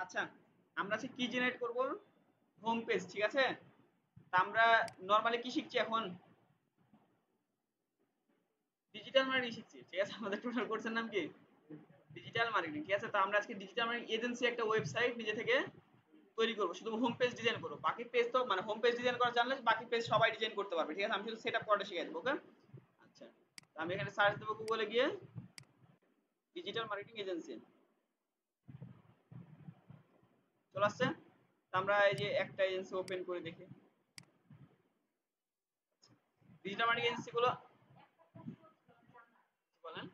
আচ্ছা, আমরা আজকে কি জেনারেট করব? হোম পেজ, ঠিক আছে? তা আমরা নরমালি কি শিখছি এখন? ডিজিটাল মার্কেটিং শিখছি, ঠিক আছে? আমাদের টোটাল কোর্সের নাম কি? ডিজিটাল মার্কেটিং, ঠিক আছে? তো আমরা আজকে ডিজিটাল মার্কেটিং এজেন্সি একটা ওয়েবসাইট নিজে থেকে তৈরি করব, শুধু হোম পেজ ডিজাইন করব, বাকি পেজ তো মানে হোম পেজ ডিজাইন করা জানলে বাকি পেজ সবাই ডিজাইন করতে পারবে, ঠিক আছে? আমি শুধু সেটআপ করাটা শিখিয়ে দেবো, ওকে? আচ্ছা, তো আমি এখানে সার্চ দেবো গুগলে গিয়ে ডিজিটাল মার্কেটিং এজেন্সি, চলে আসছে। তো আমরা এই যে একটা এজেন্সি ওপেন করে দেখি। ডিজিটাল মার্কেটিং এজেন্সি গুলো বলেন।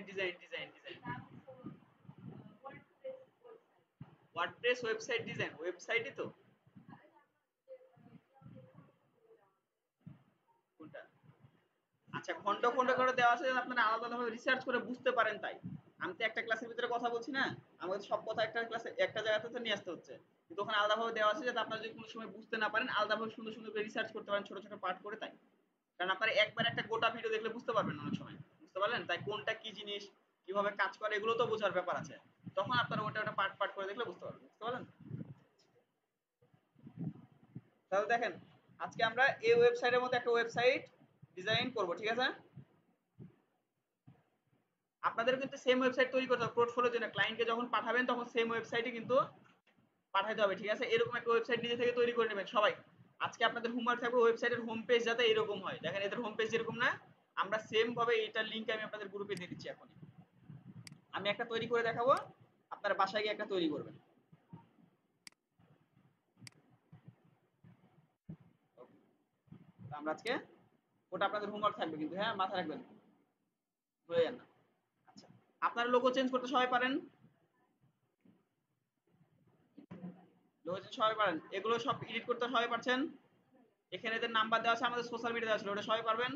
ডিজাইন ওয়ার্ডপ্রেস ওয়েবসাইট ডিজাইন, ওয়েবসাইটই তো কোনটা? আচ্ছা, খন্ড খন্ড করে দেওয়া আছে যাতে আপনারা আলাদা আলাদা রিসার্চ করে বুঝতে পারেন তাই। আমি তো একটা ক্লাসের ভিতরে কথা বলছি না, আমাদের সব কথা একটা ক্লাসে একটা জায়গাতে তো নিয়ে আসতে হচ্ছে, কিন্তু ওখানে আলাদাভাবে দেওয়া আছে যাতে আপনারা যদি কোনো সময় বুঝতে না পারেন আলাদাভাবে সুন্দর সুন্দর করে রিসার্চ করতে পারেন ছোট ছোট পার্ট করে তাই। কারণ আপনারা একবার একটা গোটা ভিডিও দেখলে বুঝতে পারবেন না অনেক সময়, বুঝতে পারলেন? তাই কোনটা কি জিনিস, কিভাবে কাজ করে এগুলো তো বোঝার ব্যাপার আছে। তখন আপনারা ওটা ওটা পার্ট পার্ট করে দেখলে বুঝতে পারবেন, বুঝতে পারলেন? তাহলে দেখেন, আজকে আমরা এই ওয়েবসাইটের মধ্যে একটা ওয়েবসাইট ডিজাইন করব, ঠিক আছে? আপনাদেরও কিন্তু সেম ওয়েবসাইট তৈরি করতে হবে পোর্টফোলিওর জন্য, ক্লায়েন্টকে যখন পাঠাবেন তখন সেম ওয়েবসাইটে কিন্তু পাঠাইতে হবে, ঠিক আছে? এরকম একটা ওয়েবসাইট নিজে থেকে তৈরি করে নেবেন সবাই। আজকে আপনাদের হোমওয়ার্ক থাকবে ওয়েবসাইটের হোম পেজ যাতে এরকম হয়। দেখেন এদের হোম পেজ এরকম না, আমরা সেম ভাবে এটার লিংক আমি আপনাদের গ্রুপে দিয়ে দিচ্ছি এখন। আমি একটা তৈরি করে দেখাবো, আপনারা বাসায় গিয়ে একটা তৈরি করবেন। তো আমরা আজকে ওটা আপনাদের হোমওয়ার্ক থাকবে কিন্তু, হ্যাঁ মাথায় রাখবেন, ভুলে যান না। আচ্ছা, আপনারা লোগো চেঞ্জ করতে সবাই পারেন? লোগো চেঞ্জ সবাই পারেন, এগুলো সব এডিট করতে সবাই পারছেন? এখানে এদের নাম্বার দেওয়া আছে, আমাদের সোশ্যাল মিডিয়া দেওয়া ছিল, ওটা সবাই পারবেন?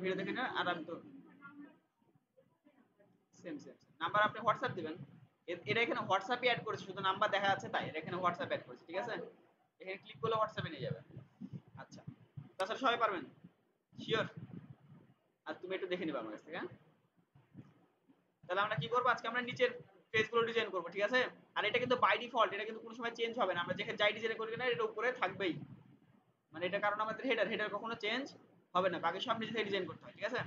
ভিডিও দেখে না আর আমি তো সেম সেম নাম্বার আপনি হোয়াটসঅ্যাপ দিবেন। এটা এখানে হোয়াটসঅ্যাপই অ্যাড করেছে, শুধু নাম্বার দেখা যাচ্ছে তাই এটা এখানে হোয়াটসঅ্যাপ অ্যাড করেছে, ঠিক আছে? এখানে ক্লিক করলে হোয়াটসঅ্যাপে নিয়ে যাবে। আচ্ছা, তাছাড়া সবাই পারবেন? শিওর? আর তুমি একটু দেখে নিবা আমার কাছ থেকে, হ্যাঁ? তাহলে আমরা কি করবো, আজকে আমরা নিচের পেজগুলো ডিজাইন করবো, ঠিক আছে? আর এটা কিন্তু বাই ডিফল্ট, এটা কিন্তু কোনো সময় চেঞ্জ হবে না, আমরা যেখানে যাই ডিজাইন করি না এটা উপরে থাকবেই। মানে এটা কারণ আমাদের হেডার, হেডার কখনো চেঞ্জ হবে না, বাকি সব নিজে থেকে ডিজাইন করতে হয়, ঠিক আছে?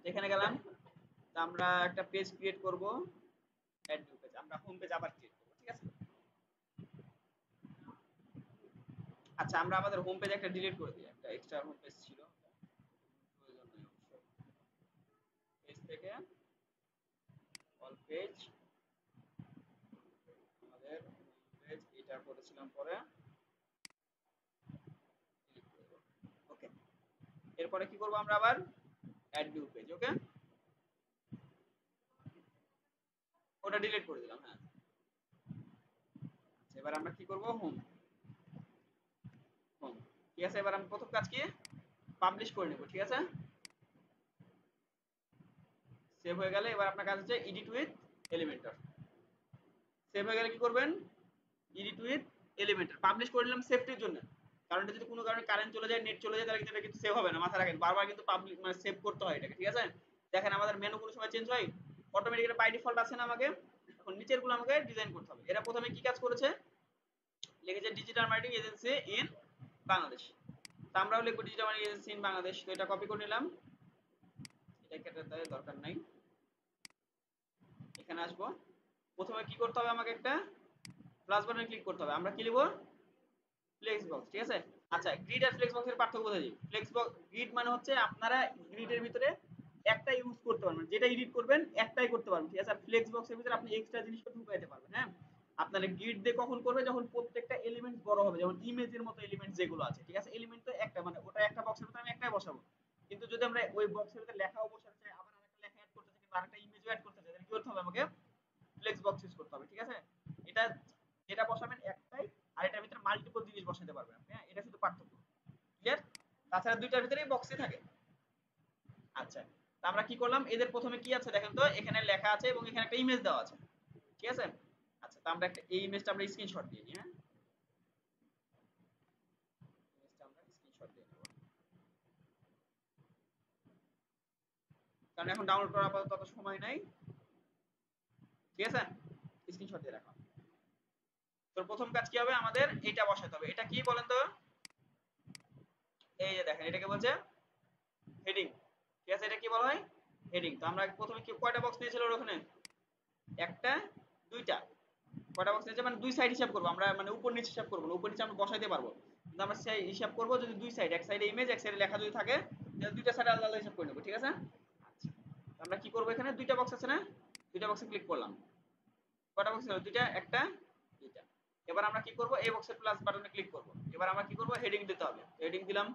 এখানে গেলাম, তা আমরা একটা পেজ ক্রিয়েট করব, অ্যাড নিউ পেজ, আমরা হোম পেজ আবার ক্রিয়েট করব, ঠিক আছে? আচ্ছা, আমরা আমাদের হোম পেজ একটা ডিলিট করে দিই, একটা এক্সট্রা হোম পেজ ছিল, প্রয়োজন নেই অবশ্য। পেজ থেকে অল পেজ, আমাদের হোম পেজ এটা করেছিলাম পরে ডিলিট করে দেব। ওকে, এরপরে কি করব আমরা আবার অ্যাড নিউ পেজ, ওকে? ওটা ডিলিট করে দিলাম, হ্যাঁ। আচ্ছা, এবার আমরা কি করব, হোম, হোম, ঠিক আছে? এবার আমি প্রথম কাজ কি, পাবলিশ করে নেব, ঠিক আছে? সেভ হয়ে গেলে এবার আপনার কাজ হচ্ছে এডিট উইথ এলিমেন্টর। সেভ হয়ে গেলে কি করবেন, এডিট উইথ এলিমেন্টর পাবলিশ করে নিলাম সেফটির জন্য, কারণ এটা যদি কোনো কারণে কারেন্ট চলে যায়, নেট চলে যায়, তাহলে কিন্তু এটা কিন্তু সেভ হবে না, মাথায় রাখেন, বারবার কিন্তু পাবলিক মানে সেভ করতে হয় এটাকে, ঠিক আছে? দেখেন আমাদের মেনু কোনো সময় চেঞ্জ হয়, অটোমেটিক এটা বাই ডিফল্ট আছে না, আমাকে এখন নিচের গুলো আমাকে ডিজাইন করতে হবে। এরা প্রথমে কি কাজ করেছে, লিখেছে digital marketing agency in Bangladesh, তা আমরাও লিখবো digital marketing agency in Bangladesh. তো এটা কপি করে নিলাম, এটা কেটে দেওয়ার দরকার নাই। এখানে আসবো, প্রথমে কি করতে হবে, আমাকে একটা প্লাস বাটনে ক্লিক করতে হবে, আমরা কি লিখবো, ফ্লেক্স বক্স, ঠিক আছে? আচ্ছা, গ্রিড আর ফ্লেক্স বক্সের পার্থক্য বোঝা যায়। ফ্লেক্স বক্স, গ্রিড মানে হচ্ছে আপনারা গ্রিডের ভিতরে একটা ইউজ করতে পারবেন, যেটা এডিট করবেন একটাই করতে পারবেন, ঠিক আছে? আর ফ্লেক্স বক্সের ভিতরে আপনি এক্সট্রা জিনিসটা ঢুকাইতে পারবেন, হ্যাঁ? আপনারা গ্রিড দিয়ে কখন করবে, যখন প্রত্যেকটা এলিমেন্ট বড় হবে, যেমন ইমেজের মতো এলিমেন্ট যেগুলো আছে, ঠিক আছে? এলিমেন্ট তো একটা, মানে ওটা একটা বক্সের ভিতরে আমি একটাই বসাবো, কিন্তু যদি আমরা ওই বক্সের ভিতরে লেখাও বসাতে চাই, আবার আরেকটা লেখা অ্যাড করতে চাই, কিংবা আরেকটা ইমেজও অ্যাড করতে চাই, তাহলে কি করতে হবে, আমাকে ফ্লেক্স বক্স ইউজ করতে হবে, ঠিক আছে? এটা যেটা বসাবেন একটাই, আর এটার ভিতরে মাল্টিপল জিনিস বসাতে পারবেন আপনি, হ্যাঁ? এটা শুধু পার্থক্য, ক্লিয়ার? তাছাড়া দুইটার ভিতরেই বক্সই থাকে। আচ্ছা, তা আমরা কি করলাম, এদের প্রথমে কি আছে দেখেন তো, এখানে লেখা আছে এবং এখানে একটা ইমেজ দেওয়া আছে, ঠিক আছে? আচ্ছা, তা আমরা একটা এই ইমেজটা আমরা স্ক্রিনশট দিয়ে নিই, হ্যাঁ? ইমেজটা আমরা স্ক্রিনশট দিয়ে নেব। কারণ এখন ডাউনলোড করার আপাতত তত সময় নাই, ঠিক আছে? স্ক্রিনশট দিয়ে রাখলাম। তো প্রথম কাজ কি হবে, আমাদের এটা বসাতে হবে। এটা কি বলেন তো? এই যে দেখেন এটাকে বলছে হেডিং, ঠিক আছে? এটা কি বলা হয়? হেডিং। তো আমরা প্রথমে কি কয়টা বক্স নিয়েছিল ওখানে? একটা, দুইটা। কয়টা বক্স নিয়েছে মানে দুই সাইড হিসাব করব আমরা, মানে উপর নিচে হিসাব করব না, উপর নিচে আমরা বসাইতে পারবো, কিন্তু আমরা সেই হিসাব করব যদি দুই সাইড, এক সাইডে ইমেজ এক সাইডে লেখা যদি থাকে তাহলে দুইটা সাইড আলাদা আলাদা হিসাব করে নেব, ঠিক আছে? আচ্ছা, আমরা কি করব, এখানে দুইটা বক্স আছে না, দুইটা বক্সে ক্লিক করলাম। কয়টা বক্স ছিল? দুইটা, একটা, দুইটা। এবার আমরা কি করব, এই বক্সের প্লাস বাটনে ক্লিক করব। এবার আমরা কি করব, হেডিং দিতে হবে। হেডিং দিলাম।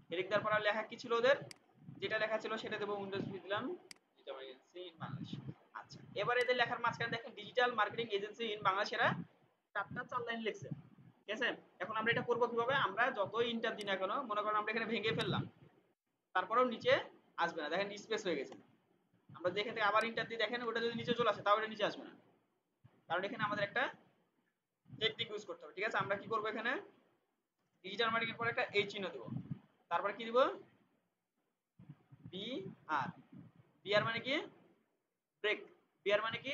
হেডিং দেওয়ার পর লেখা কি ছিল ওদের, যেটা লেখা ছিল সেটা দেব, উইন্ডোজ ভি দিলাম, ডিজিটাল এজেন্সি ইন বাংলাদেশ। আচ্ছা, এবার এদের লেখার মাঝখানে দেখেন digital marketing agency in Bangladesh, এরা চার লাইন লিখছে, ঠিক আছে? এখন আমরা এটা করব কিভাবে, আমরা যতই ইন্টার দিই না কেন, মনে করেন আমরা এখানে ভেঙে ফেললাম, তারপরেও নিচে আসবে না, দেখেন স্পেস হয়ে গেছে। আমরা যেখান থেকে আবার ইন্টার দিই, দেখেন ওটা যদি নিচে চলে আসে তাও এটা নিচে আসবে না, কারণ এখানে আমাদের একটা টেকনিক ইউজ করতে হবে, ঠিক আছে? আমরা কি করব, এখানে ডিজিটাল মার্কেটিং এর পরে একটা এই চিহ্ন দেব, তারপরে কি দিব, বি আর, বি আর মানে কি ব্রেক, বি আর মানে কি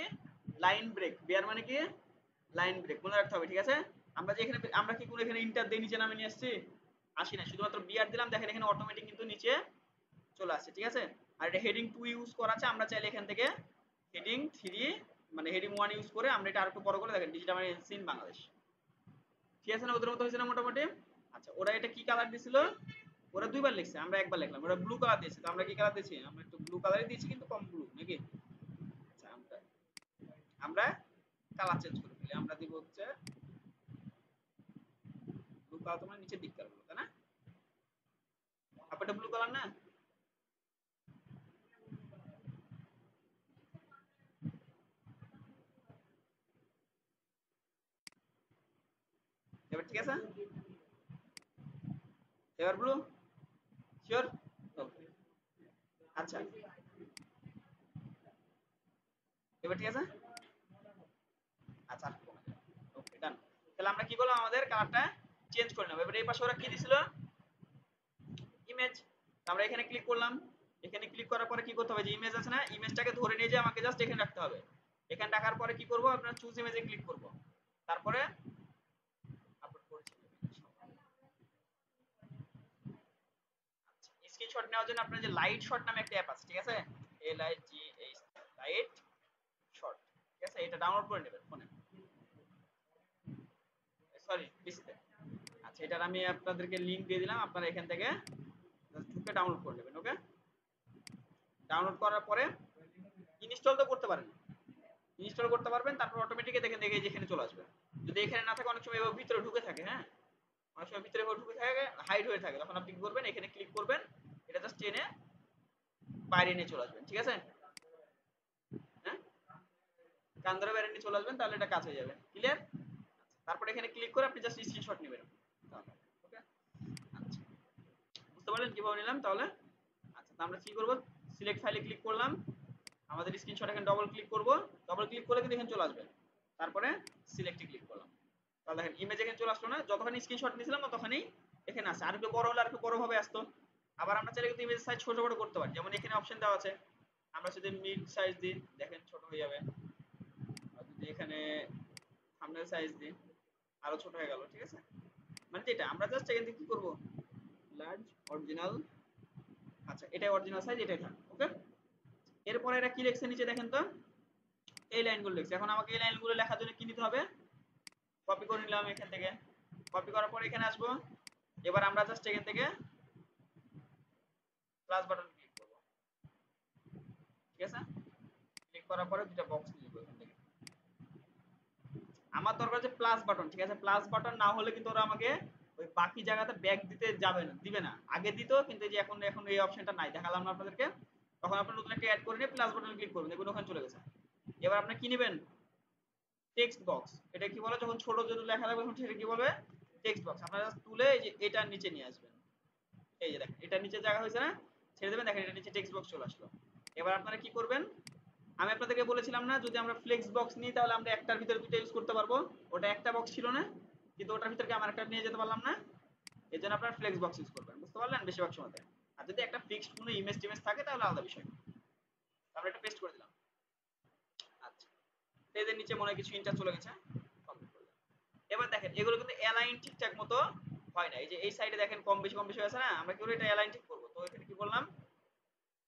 লাইন ব্রেক, বি আর মানে কি লাইন ব্রেক, মনে রাখতে হবে, ঠিক আছে? আমরা যে এখানে আমরা কি করে এখানে ইন্টার দিয়ে নিচে নামে নিয়ে আসছি, আসি না, শুধুমাত্র বি আর দিলাম, দেখেন এখানে অটোমেটিক কিন্তু নিচে চলে আসছে, ঠিক আছে? আর এটা হেডিং 2 ইউজ করা আছে, আমরা চাইলে এখান থেকে হেডিং 3 মানে হেডিং 1 ইউজ করে আমরা এটা আরেকটু বড় করে, দেখেন ডিজিটাল মার্কেটিং ইন বাংলাদেশ, ঠিক আছে না? ওদের মতো হয়েছে না মোটামুটি? আচ্ছা, ওরা এটা কি কালার দিছিল, ওরা দুইবার লিখছে, আমরা একবার লিখলাম, ওরা ব্লু কালার দিয়েছে, তো আমরা কি কালার দিয়েছি, আমরা একটু ব্লু কালারই দিয়েছি, কিন্তু কম ব্লু নাকি? আচ্ছা, আমরা কালার চেঞ্জ করে ফেলি, আমরা দিব হচ্ছে ব্লু কালার, তোমার নিচের দিককার গুলো, তাই না? আপনারটা ব্লু কালার না? এবার ঠিক আছে, এবার ব্লু শিওর? ওকে, আচ্ছা, এবার ঠিক আছে, আচ্ছা, ওকে ডান। তাহলে আমরা কি করলাম, আমাদের কালারটা চেঞ্জ করে নেব। এবার এই পাশে ওরা কি দিছিল, ইমেজ, আমরা এখানে ক্লিক করলাম। এখানে ক্লিক করার পরে কি করতে হবে, যে ইমেজ আছে না, ইমেজটাকে ধরে নিয়ে যে আমাকে জাস্ট এখানে রাখতে হবে। এখানে রাখার পরে কি করব, আপনার চুজ ইমেজে ক্লিক করব, তারপরে আপলোড করেছি। স্ক্রিনশট নেওয়ার জন্য আপনার যে লাইট শট নামে একটা অ্যাপ আছে, ঠিক আছে? L I G H, light shot, ঠিক আছে? এটা ডাউনলোড করে নেবেন ফোনে, সরি পিসিতে। আচ্ছা, এটার আমি আপনাদেরকে লিংক দিয়ে দিলাম, আপনারা এখান থেকে জাস্ট ঢুকে ডাউনলোড করে নেবেন, ওকে? ডাউনলোড করার পরে ইনস্টল তো করতে পারেন, ইনস্টল করতে পারবেন, তারপর অটোমেটিক্যালি দেখেন দেখে যেখানে চলে আসবে। যদি এখানে না থাকে, অনেক সময় এভাবে ভিতরে ঢুকে থাকে, হ্যাঁ, অনেক সময় ভিতরে ঢুকে থাকে, হাইড হয়ে থাকে, তখন আপনি কি করবেন, এখানে ক্লিক করবেন, এটা জাস্ট টেনে বাইরে নিয়ে চলে আসবেন, ঠিক আছে? হ্যাঁ, কান ধরে বাইরে নিয়ে চলে আসবেন, তাহলে এটা কাজ হয়ে যাবে, ক্লিয়ার? তারপর এখানে ক্লিক করে আপনি জাস্ট স্ক্রিনশট নেবেন, ওকে? আচ্ছা, বুঝতে পারলেন কিভাবে নিলাম তাহলে? আচ্ছা, তো আমরা কি করব, সিলেক্ট ফাইলে ক্লিক করলাম, আমাদের স্ক্রিনশট এখানে ডবল ক্লিক করব, ডবল ক্লিক করলে কিন্তু এখানে চলে আসবে, তারপরে সিলেক্টে ক্লিক করলাম, তাহলে দেখেন ইমেজ এখানে চলে আসলো না, যতখানি স্ক্রিনশট নিয়েছিলাম ততখানি এখানে আসে, আর একটু বড় হলে আর একটু বড় ভাবে আসতো। আবার আমরা চাইলে কিন্তু ইমেজ সাইজ ছোট বড় করতে পারি, যেমন এখানে অপশন দেওয়া আছে, আমরা যদি মিড সাইজ দিই, দেখেন ছোট হয়ে যাবে, আর যদি এখানে থাম্বনেল সাইজ দিই, আরো ছোট হয়ে গেল, ঠিক আছে? মানে যেটা আমরা জাস্ট এখান থেকে কি করব, লার্জ অরিজিনাল, আচ্ছা এটাই অরিজিনাল সাইজ, এটাই থাক, ওকে? এরপরে এটা কি লিখছে নিচে দেখেন তো, এই লাইনগুলো লিখছে। এখন আমাকে এই লাইনগুলো লেখার জন্য কি নিতে হবে, কপি করে নিলাম এখান থেকে, কপি করার পর এখানে আসবো, এবার আমরা জাস্ট এখান থেকে প্লাস বাটন ক্লিক করব, ঠিক আছে? ক্লিক করার পরে দুটো বক্স নিয়ে নেব এখান থেকে, আমার দরকার যে প্লাস বাটন, ঠিক আছে? প্লাস বাটন না হলে কিন্তু ওরা আমাকে ওই বাকি জায়গাতে ব্যাক দিতে যাবে না, দিবে না, আগে দিত, কিন্তু এই যে এখন এখন এই অপশনটা নাই, দেখালাম না আপনাদেরকে, তখন আপনারা নতুন একটা অ্যাড করে নিয়ে প্লাস বাটনে ক্লিক করবেন, দেখুন ওখানে চলে গেছে। এবার আপনি কি নেবেন, টেক্সট বক্স, এটা কি বলে, যখন ছোট যদি লেখা থাকবে তখন সেটা কি বলবে, টেক্সট বক্স। আপনারা জাস্ট তুলে এই যে এটার নিচে নিয়ে আসবেন, এই যে দেখেন এটার নিচে জায়গা হয়েছে না, ছেড়ে দেবেন, দেখেন এটার নিচে টেক্সট বক্স চলে আসলো। এবার আপনারা কি করবেন, আমি আপনাদেরকে বলেছিলাম না, যদি আমরা ফ্লেক্স বক্স নিই তাহলে আমরা একটার ভিতরে দুটো ইউজ করতে পারবো, ওটা একটা বক্স ছিল না, কিন্তু ওটার ভিতরে আমার একটা নিয়ে যেতে পারলাম না, এই জন্য আপনারা ফ্লেক্স বক্স ইউজ করবেন, বুঝতে পারলেন বেশিরভাগ সময়। আর যদি একটা ফিক্সড কোনো ইমেজ টিমেজ থাকে তাহলে আলাদা বিষয়। আমরা এটা পেস্ট করে দিলাম। আচ্ছা, এদের নিচে মনে হয় কিছু ইন্টার চলে গেছে, কমপ্লিট করে দিলাম। এবার দেখেন এগুলো কিন্তু অ্যালাইন ঠিকঠাক মতো হয় না। এই যে এই সাইডে দেখেন কম বেশি হয়ে আছে না, আমরা কি করব এটা অ্যালাইন ঠিক করব। তো এখানে কি বললাম,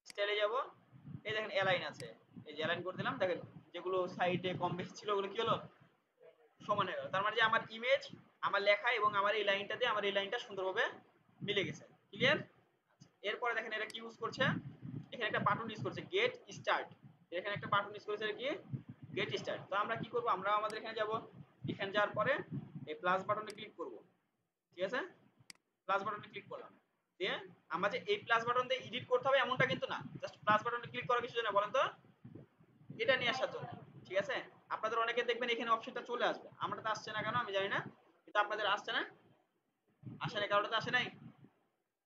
স্টাইলে যাব, এই দেখেন অ্যালাইন আছে, এই যে অ্যালাইন করে দিলাম। দেখেন যেগুলো সাইডে কম বেশি ছিল ওগুলো কি হলো, সমান হয়ে গেল। তার মানে যে আমার ইমেজ, আমার লেখা এবং আমার এই লাইনটা দিয়ে আমার এই লাইনটা সুন্দরভাবে মিলে গেছে। ক্লিয়ার? এরপরে দেখেন এটা কি ইউজ করছে, এখানে একটা বাটন ইউজ করছে গেট স্টার্ট। এখানে একটা বাটন ইউজ করেছে কি গেট স্টার্ট। তো আমরা কি করব, আমরা আমাদের এখানে যাব, এখানে যাওয়ার পরে এই প্লাস বাটনে ক্লিক করব। ঠিক আছে, প্লাস বাটনে ক্লিক করলাম, দিয়ে আমরা যে এই প্লাস বাটন দিয়ে এডিট করতে হবে এমনটা কিন্তু না, জাস্ট প্লাস বাটনে ক্লিক করার কিছু জন্য বলেন তো, এটা নিয়ে আসার জন্য। ঠিক আছে, আপনাদের অনেকে দেখবেন এখানে অপশনটা চলে আসবে, আমারটা তো আসছে না কেন আমি জানি না, কিন্তু আপনাদের আসছে না, আসে না, কারোটাতে আসে নাই,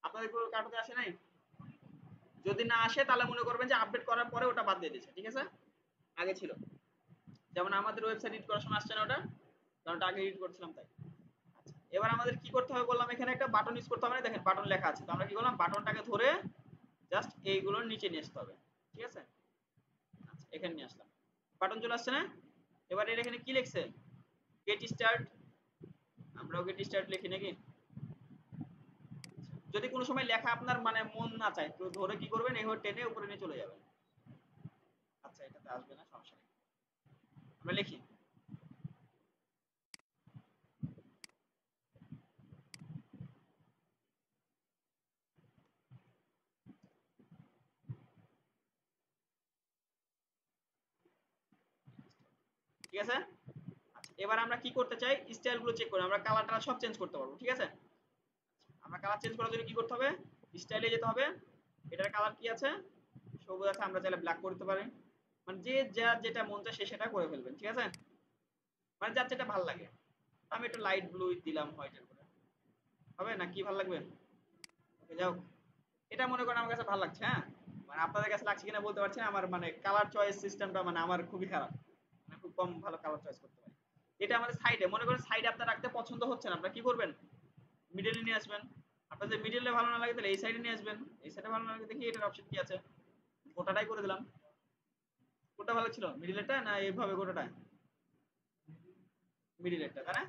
আপনাদের কারোটাতে আসে নাই। যদি না আসে তাহলে মনে করবেন যে আপডেট করার পরে ওটা বাদ দিয়ে দিয়েছে। ঠিক আছে, আগে ছিল, যেমন আমাদের ওয়েবসাইট এডিট করার সময় আসছে না ওটা, কারণ ওটা আগে এডিট করছিলাম তাই। আচ্ছা, এবার আমাদের কি করতে হবে বললাম, এখানে একটা বাটন ইউজ করতে হবে না, দেখেন বাটন লেখা আছে। তো আমরা কি করলাম, বাটনটাকে ধরে জাস্ট এইগুলোর নিচে নিয়ে আসতে হবে। ঠিক আছে, আচ্ছা এখানে নিয়ে আসলাম, বাটন চলে আসছে না। এবার এর এখানে কি লিখছে, গেট স্টার্ট, আমরাও গেট স্টার্ট লিখি নাকি। যদি কোনো সময় লেখা আপনার মানে মন না চায় তো ধরে কি করবেন, এইভাবে টেনে উপরে নিয়ে চলে যাবেন। আচ্ছা এটাতে আসবে না, সমস্যা নেই, আমরা লিখি। ঠিক আছে, আচ্ছা এবার আমরা কি করতে চাই, স্টাইল গুলো চেক করি, আমরা কালারটা সব চেঞ্জ করতে পারবো। ঠিক আছে, আমরা কালার চেঞ্জ করার জন্য কি করতে হবে, স্টাইলে যেতে হবে, এটার কালার কি আছে, সবুজ আছে, আমরা চাইলে ব্ল্যাক করতে পারি, মানে যে যা যেটা মন চায় সে সেটা করে ফেলবেন। ঠিক আছে, মানে যার যেটা ভালো লাগে। আমি একটু লাইট ব্লু দিলাম হোয়াইটের করে, হবে না কি ভালো লাগবে, ওকে যাও, এটা মনে করেন আমার কাছে ভালো লাগছে। হ্যাঁ, মানে আপনাদের কাছে লাগছে কিনা বলতে পারছি না, আমার মানে কালার চয়েস সিস্টেমটা মানে আমার খুবই খারাপ, মানে খুব কম ভালো কালার চয়েস করতে পারি। এটা আমাদের সাইডে, মনে করেন সাইডে আপনার রাখতে পছন্দ হচ্ছে না, আপনারা কি করবেন, মিডলে নিয়ে আসবেন। আপনার যদি মিডলে ভালো না লাগে তাহলে এই সাইডে নিয়ে আসবেন, এই সাইডে ভালো না লাগে দেখি এটার অপশন কি আছে, গোটাটাই করে দিলাম। কোনটা ভালো ছিল, মিডলেরটা না এইভাবে গোটাটা, মিডলেরটা তাই না।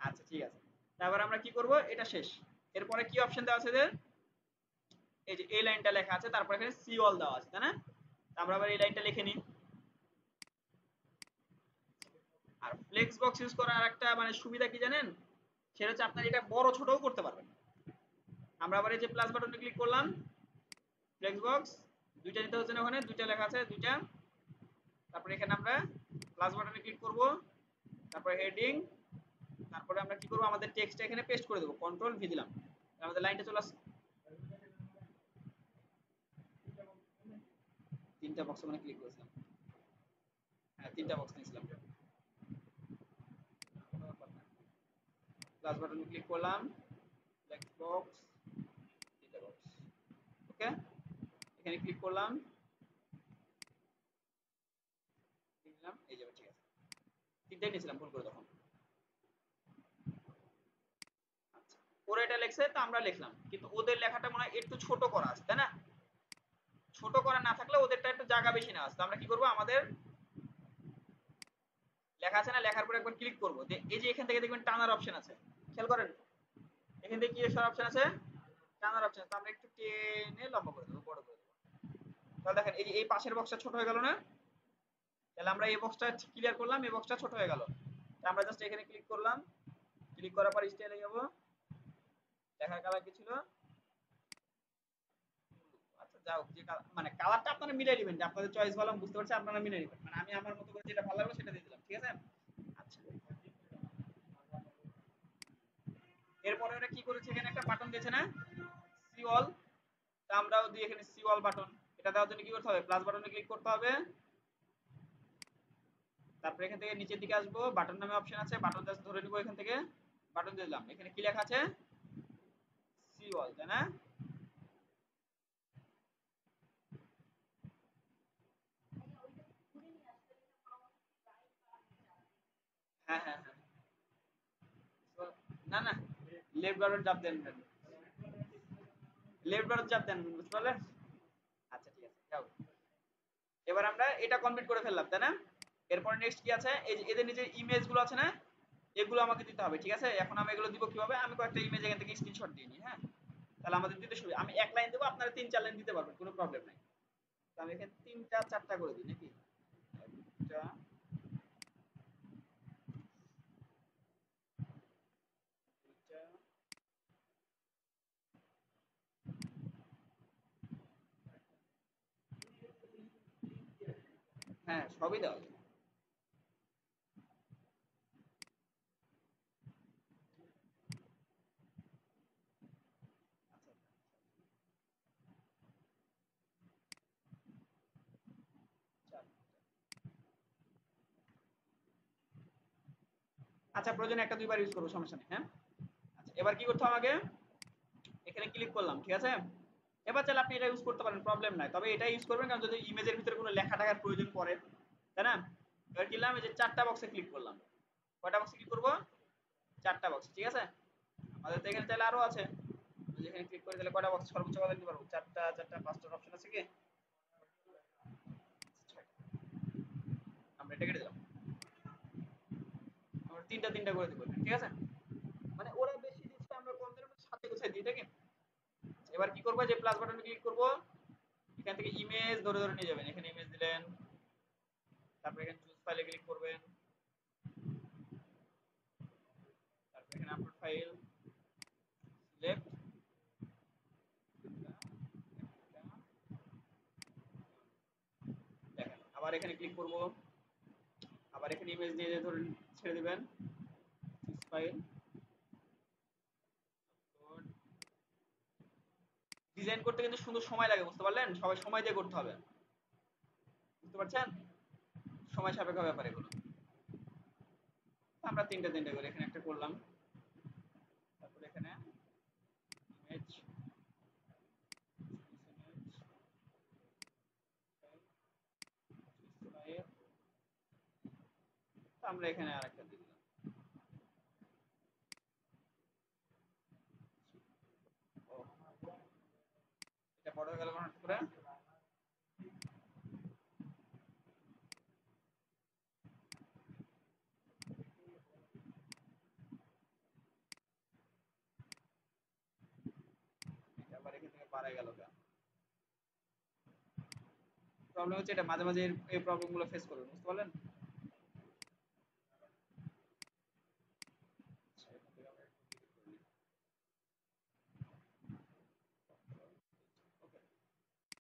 আচ্ছা ঠিক আছে, তারপর আমরা কি করব, এটা শেষ। এরপরে কি অপশন দেওয়া আছে এদের, এই যে এই লাইনটা লেখা আছে, তারপর এখানে সি অল দেওয়া আছে তাই না। আমরা আবার এই লাইনটা লিখে নিই। আর ফ্লেক্স বক্স ইউজ করার আরেকটা মানে সুবিধা কি জানেন, সেটা হচ্ছে আপনার এটা বড় ছোটও করতে পারবেন। আমরা আবার এই যে প্লাস বাটনে ক্লিক করলাম, ফ্লেক্স বক্স দুইটা নিতে হচ্ছে না, ওখানে দুইটা লেখা আছে দুইটা। তারপরে এখানে আমরা প্লাস বাটনে ক্লিক করব, তারপরে হেডিং, তারপরে আমরা কি করব, আমাদের টেক্সটটা এখানে পেস্ট করে দেব, কন্ট্রোল ভি দিলাম, আমাদের লাইনটা চলে আসছে। তিনটা বক্স মানে ক্লিক করেছিলাম, হ্যাঁ তিনটা বক্স নিয়েছিলাম। প্লাস বাটনে ক্লিক করলাম, ফ্লেক্স বক্স, তিনটা বক্স, ওকে, এখানে ক্লিক করলাম, দিলাম, এই যাবে। ঠিক আছে, তিনটাই নিয়েছিলাম ভুল করে তখন। আচ্ছা, ওরা এটা লেখছে তো আমরা লিখলাম, কিন্তু ওদের লেখাটা মনে হয় একটু ছোট করা আছে তাই না। ছোট করা না থাকলে ওদেরটা একটু জায়গা বেশি না আছে, তো আমরা কি করব, আমাদের লেখা আছে না, লেখার পর একবার ক্লিক করব, এই যে এখান থেকে দেখবেন টানার অপশন আছে, খেয়াল করেন, এখান থেকে কি এসব অপশন আছে, টানার অপশন, তো আমরা একটু টেনে লম্বা করে দেবো, বড় করে দেবো। তাহলে দেখেন এই যে এই পাশের বক্সটা ছোট হয়ে গেল না, তাহলে আমরা এই বক্সটা ক্লিয়ার করলাম, এই বক্সটা ছোট হয়ে গেল। আমরা জাস্ট এখানে ক্লিক করলাম, ক্লিক করার পর স্টাইলে যাব, লেখার কালার কি ছিল, আচ্ছা যাও, যে মানে কালারটা আপনারা মিলাই নেবেন, যে আপনাদের চয়েস ভালো বুঝতে পারছি, আপনারা মিলাই নেবেন, মানে আমি আমার মতো করে যেটা ভালো লাগলো সেটা দিয়ে দিলাম। ঠিক আছে, আচ্ছা এরপরে ওরা কি করেছে, এখানে একটা বাটন দিয়েছে না, সি অল, তা আমরাও দিই এখানে সি অল বাটন। এটা দেওয়ার জন্য কি করতে হবে, প্লাস বাটনে ক্লিক করতে হবে, তারপরে এখান থেকে নিচের দিকে আসবো, বাটন নামে অপশন আছে, বাটন জাস্ট ধরে নিব, এখান থেকে বাটন দিয়ে দিলাম, এখানে কি লেখা আছে, সি অল তাই না। হ্যাঁ হ্যাঁ হ্যাঁ, না না, লেফট বাটন চাপ দেন, লেফট বাটন চাপ দেন, বুঝতে পারলেন। যাও। এবার আমরা এটা কমপ্লিট করে ফেললাম তাই না? এরপর নেক্সট কি আছে, এই যে এদের নিজের ইমেজ গুলো আছে না, এগুলো আমাকে দিতে হবে। ঠিক আছে, এখন আমি এগুলো দিব কিভাবে, আমি কয়েকটা ইমেজ এখান থেকে স্ক্রিনশট দিয়ে নিই। হ্যাঁ, তাহলে আমাদের দিতে সুবিধা, আমি এক লাইন দেবো, আপনারা 3-4 লাইন দিতে পারবেন, কোনো প্রবলেম নাই। তো আমি এখানে 3টা 4টা করে দিই নাকি, একটা, দুইটা, হ্যাঁ সবই দেওয়া যায়। আচ্ছা প্রয়োজনে একটা দুইবার ইউজ করবো, সমস্যা নেই। হ্যাঁ, আচ্ছা এবার কি করতে হবে আমাকে, এখানে ক্লিক করলাম। ঠিক আছে, এবার চাইলে আপনি এটা ইউজ করতে পারেন, প্রবলেম নাই, তবে এটা ইউজ করবেন কারণ যদি ইমেজের ভিতরে কোনো লেখা টাকার প্রয়োজন পড়ে, তাই না? এবার কি করলাম, এই যে 4টা বক্সে ক্লিক করলাম। কয়টা বক্সে ক্লিক করবো, 4টা বক্স। ঠিক আছে, আমাদের তো এখানে চাইলে আরো আছে, যেখানে ক্লিক করে তাহলে কয়টা বক্স সর্বোচ্চ কয়টা দিতে পারবো, 4টা 5টার অপশন আছে কি, আমরা এটা কেটে দিলাম, আমরা 3টা করে দিব। ঠিক আছে, মানে ওরা বেশি দিচ্ছে, আমরা কম দিলে আমরা সাথে গোছাই দিই, নাকি? এবার কি করবো, যে প্লাস বাটনে ক্লিক করবো, এখান থেকে ইমেজ ধরে ধরে নিয়ে যাবেন, এখানে ইমেজ দিলেন, তারপর এখানে চুজ ফাইলে ক্লিক করবেন, তারপর এখানে আপলোড ফাইল, সিলেক্ট, দেখেন আবার এখানে ক্লিক করব, আবার এখানে ইমেজ দিয়ে ধরুন ছেড়ে দিবেন, চুজ ফাইল, ডিজাইন করতে কিন্তু সুন্দর সময় লাগে, বুঝতে পারলেন? সবাই সময় দিয়ে করতে হবে, বুঝতে পারছেন? সময় সাপেক্ষ ব্যাপার এগুলো। আমরা 3টা করে এখানে একটা করলাম, তারপর এখানে ইমেজ, আমরা এখানে আরেকটা দিয়ে দিলাম। ও, এটা বড় হয়ে গেল হঠাৎ করে, এটা আবার এখান থেকে বাড়ায় গেল কেন? প্রবলেম হচ্ছে এটা মাঝে মাঝে এই প্রবলেম গুলো ফেস করবেন, বুঝতে পারলেন? আচ্ছা, এখান থেকে আমরা একটু delete করে নিই। Okay,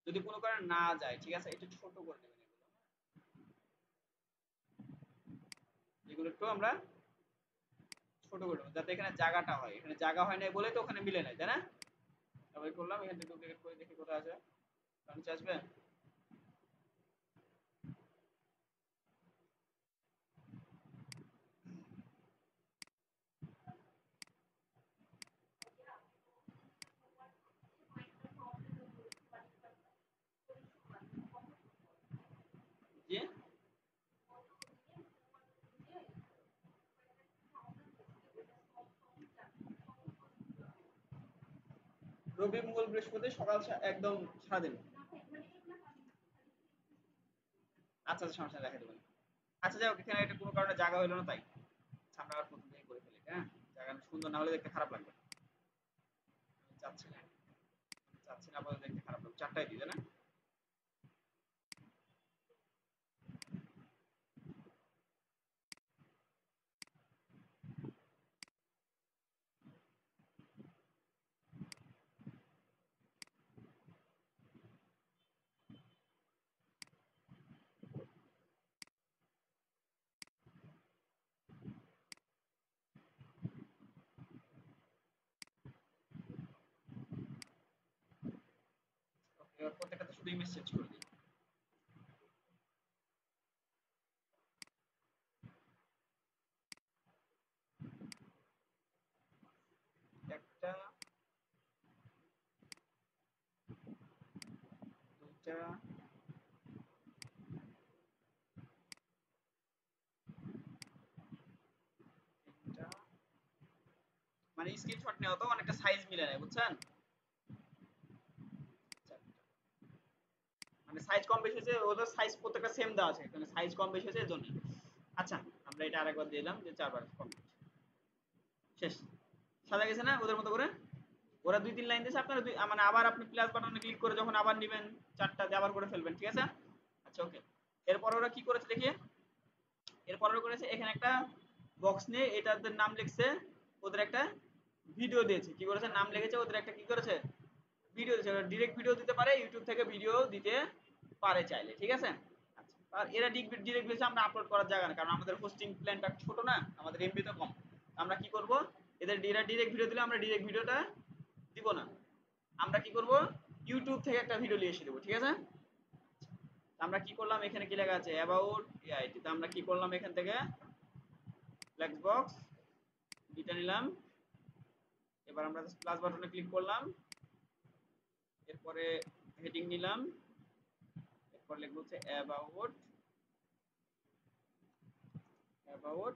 যদি কোনো কারণে না যায়, ঠিক আছে, একটু ছোট করে নেবেন এগুলো, এগুলো একটু আমরা ছোট করে নেবো, যাতে এখানে জায়গাটা হয়, এখানে জায়গা হয় নাই বলে তো ওখানে মিলে নাই, তাই না? তারপরে করলাম, এখান থেকে ডুপ্লিকেট করে দেখি কোথায় আছে, নিচে আসবে। জি, রবি মঙ্গল বৃহস্পতি সকাল একদম সারাদিন। আচ্ছা আচ্ছা, সমস্যা নেই, দেখা দেবেন। আচ্ছা যাই হোক, এখানে এটা কোনো কারণে জায়গা হইলো না তাই, আচ্ছা, আমরা আবার প্রথম থেকে করে ফেলি। হ্যাঁ, জায়গা সুন্দর না হলে দেখতে খারাপ লাগবে, আমি চাচ্ছি না, চাচ্ছি না আপাতত দেখতে খারাপ লাগবে, 4টাই দিই, তাই না? এবার প্রত্যেকটাতে শুধু ইমেজ চেঞ্জ করে দিই, একটা, দুইটা, তিনটা, মানে স্ক্রিনশট নেওয়া তো অনেকটা সাইজ মিলে নেয়, বুঝছেন? চারটা। মানে সাইজ কম বেশি হয়েছে, ওদের সাইজ প্রত্যেকটা সেম দেওয়া আছে, এখানে সাইজ কম বেশি হয়েছে এজন্য। আচ্ছা আমরা এটা আরেকবার দিলাম যে 4 বার কমপ্লিট, শেষ। সাজা গেছে না ওদের মতো করে? ওরা 2-3 লাইন দিয়েছে, আপনারা মানে আবার আপনি প্লাস বাটনে ক্লিক করে যখন আবার নেবেন 4টা দিয়ে আবার করে ফেলবেন, ঠিক আছে? আচ্ছা ওকে। এরপর ওরা কি করেছে দেখি, এরপর ওরা করেছে এখানে একটা বক্স নিয়ে এটাদের নাম লিখছে, ওদের একটা ভিডিও দিয়েছে, কি করেছে নাম লিখেছে, ওদের একটা কি করেছে ভিডিও দিয়েছে, ওরা ডিরেক্ট ভিডিও দিতে পারে, ইউটিউব থেকে ভিডিও দিতে পারে চাইলে, ঠিক আছে? আচ্ছা আর এরা ডিরেক্ট দিয়েছে, আমরা আপলোড করার জায়গা না, কারণ আমাদের হোস্টিং প্ল্যানটা ছোট না, আমাদের এমবি তো কম। আমরা কি করব, এদের ডিরেক্ট ভিডিও দিলে আমরা ডিরেক্ট ভিডিওটা দিব না, আমরা কি করব ইউটিউব থেকে একটা ভিডিও নিয়ে এসে দেবো, ঠিক আছে? আমরা কি করলাম, এখানে কি লেখা আছে অ্যাবাউট এআইটি, তো আমরা কি করলাম এখান থেকে ফ্লেক্স বক্স এটা নিলাম, এবার আমরা প্লাস বাটনে ক্লিক করলাম, এরপরে হেডিং নিলাম, এরপর লিখব হচ্ছে অ্যাবাউট অ্যাবাউট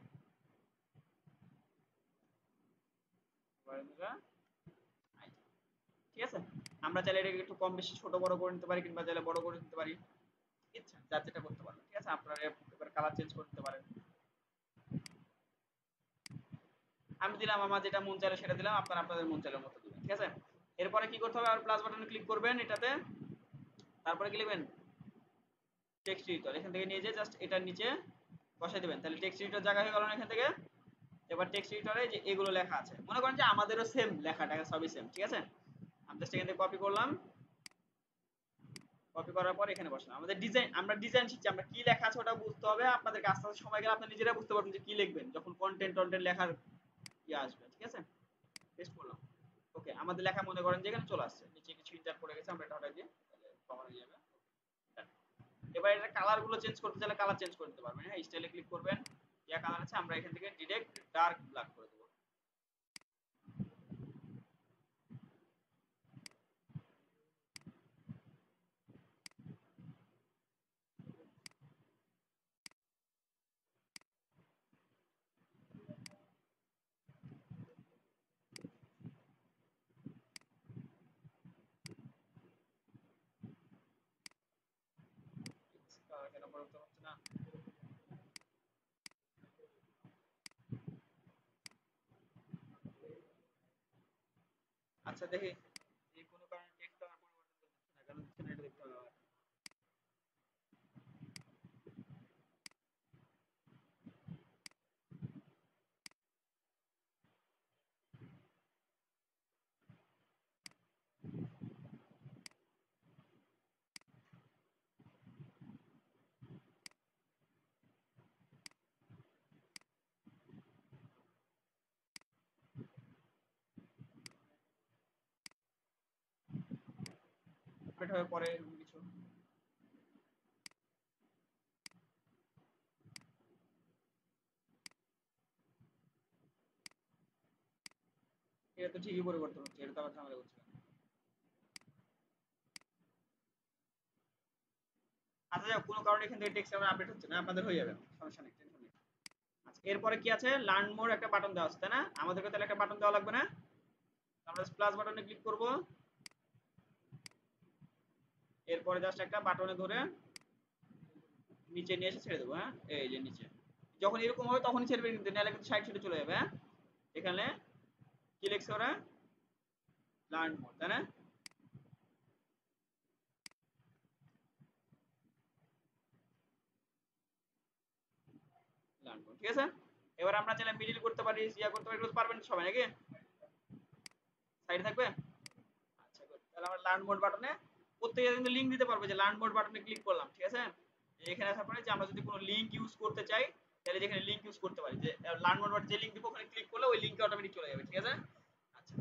ঠিক আছে? আমরা চাইলে এটাকে একটু কম বেশি ছোট বড় করে নিতে পারি, কিংবা চাইলে বড় করে নিতে পারি, ইচ্ছা যার যেটা করতে পারেন, ঠিক আছে? আপনারা এবার কালার চেঞ্জ করতে পারেন, আমি দিলাম আমার যেটা মন চাইলে সেটা দিলাম, আপনারা আপনাদের মন চাইলে মতো দিবেন, ঠিক আছে? এরপরে কি করতে হবে, আর প্লাস বাটনে ক্লিক করবেন এটাতে, তারপরে কি লিখবেন টেক্সট এডিটর, এখান থেকে নিয়ে যে জাস্ট এটার নিচে বসাই দিবেন, তাহলে টেক্সট এডিটর জায়গা হয়ে গেল না এখান থেকে। এবার টেক্সট এডিটরে যে এগুলো লেখা আছে, মনে করেন যে আমাদেরও সেম লেখাটা সবই সেম, ঠিক আছে? আমি জাস্ট এখান থেকে কপি করলাম, কপি করার পর এখানে বসালাম। আমাদের ডিজাইন, আমরা ডিজাইন শিখছি, আমরা কি লেখা আছে ওটা বুঝতে হবে আপনাদেরকে, আস্তে আস্তে সময় গেলে আপনারা নিজেরা বুঝতে পারবেন যে কি লিখবেন যখন কন্টেন্ট লেখার ইয়ে আসবে, ঠিক আছে? পেস্ট করলাম, ওকে। আমাদের লেখা মনে করেন যে এখানে চলে আসছে, নিচে কিছু ইন্টার পড়ে গেছে, আমরা এটা হটাই দিয়ে তাহলে কমন হয়ে যাবে। এবার এটা কালার গুলো চেঞ্জ করতে চাইলে কালার চেঞ্জ করে দিতে পারবেন, হ্যাঁ স্টাইলে ক্লিক করবেন, ইয়া কালার আছে, আমরা এখান থেকে ডিরেক্ট ডার্ক ব্ল্যাক করে দেব। কেন পরিবর্তন হচ্ছে না? আচ্ছা দেখি, যে কোনো কারণে টেক্সট আমার পরিবর্তন করতেছে না, কেন হচ্ছে না এটা দেখতে হবে। আপডেট হয়ে পরে কিছু, এটা তো ঠিকই পরিবর্তন হচ্ছে, এটা তো আবার ঝামেলা করছে না। আচ্ছা যাক, কোনো কারণে এখান থেকে টেক্সট আমার আপডেট হচ্ছে না, আপনাদের হয়ে যাবে, সমস্যা নেই, টেনশন নেই। আচ্ছা এরপরে কি আছে, লার্ন মোর একটা বাটন দেওয়া আছে তাই না, আমাদেরকে তাহলে একটা বাটন দেওয়া লাগবে না? আমরা প্লাস বাটনে ক্লিক করব, এরপরে জাস্ট একটা বাটনে ধরে নিচে নিয়ে এসে ছেড়ে দেবো, হ্যাঁ এই যে নিচে, যখন এরকম হবে তখনই ছেড়ে কিন্তু, নাহলে কিন্তু সাইড সাইডে চলে যাবে, হ্যাঁ? এখানে কি লিখছে ওরা, লার্ন মোর তাই না, লার্ন মোর, ঠিক আছে? এবার আমরা চাইলে মিডিল করতে পারি, ইয়া করতে পারি, পারবেন সবাই নাকি? সাইডে থাকবে? আচ্ছা good. তাহলে আমরা লার্ন মোড বাটনে প্রত্যেকে কিন্তু লিংক দিতে পারবে, যে লার্ন মোড বাটনে ক্লিক করলাম, ঠিক আছে? এখানে আসার পরে যে আমরা যদি কোনো লিংক ইউজ করতে চাই, তাহলে যেখানে লিংক ইউজ করতে পারি, যে লার্ন মোড বাটনে যে লিংক দিব ওখানে ক্লিক করলে ওই লিংকে অটোমেটিক চলে যাবে, ঠিক আছে? আচ্ছা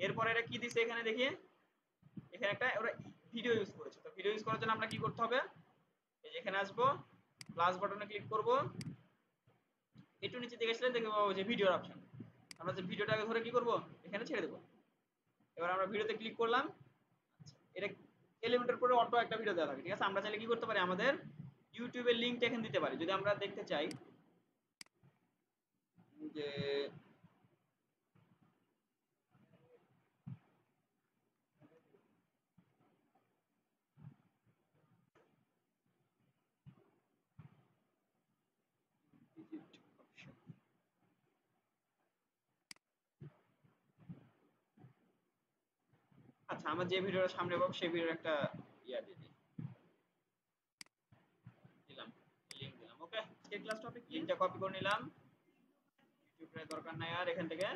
এরপরে এটা কি দিছে এখানে দেখি, এখানে একটা ওরা ভিডিও ইউজ করেছে, তো ভিডিও ইউজ করার জন্য আমরা কি করতে হবে, এই যে এখানে আসবো, প্লাস বাটনে ক্লিক করব, একটু নিচে দিকে আসলে দেখতে পাবো যে ভিডিওর অপশন, আমরা যে ভিডিওটাকে ধরে কি করব এখানে ছেড়ে দেবো। এবার আমরা ভিডিওতে ক্লিক করলাম, এটা এলিমেন্টের পরে অটো একটা ভিডিও দেওয়া থাকে, ঠিক আছে? আমরা চাইলে কি করতে পারি, আমাদের ইউটিউবের লিংকটা এখানে দিতে পারি, যদি আমরা দেখতে চাই যে আমার যে ভিডিওটা সামনে পাবো সেই ভিডিওর একটা ইয়া দিয়ে দিই, দিলাম, লিংক দিলাম। ওকে, আজকের ক্লাস টপিক লিংকটা কপি করে নিলাম, ইউটিউবের দরকার নাই আর এখান থেকে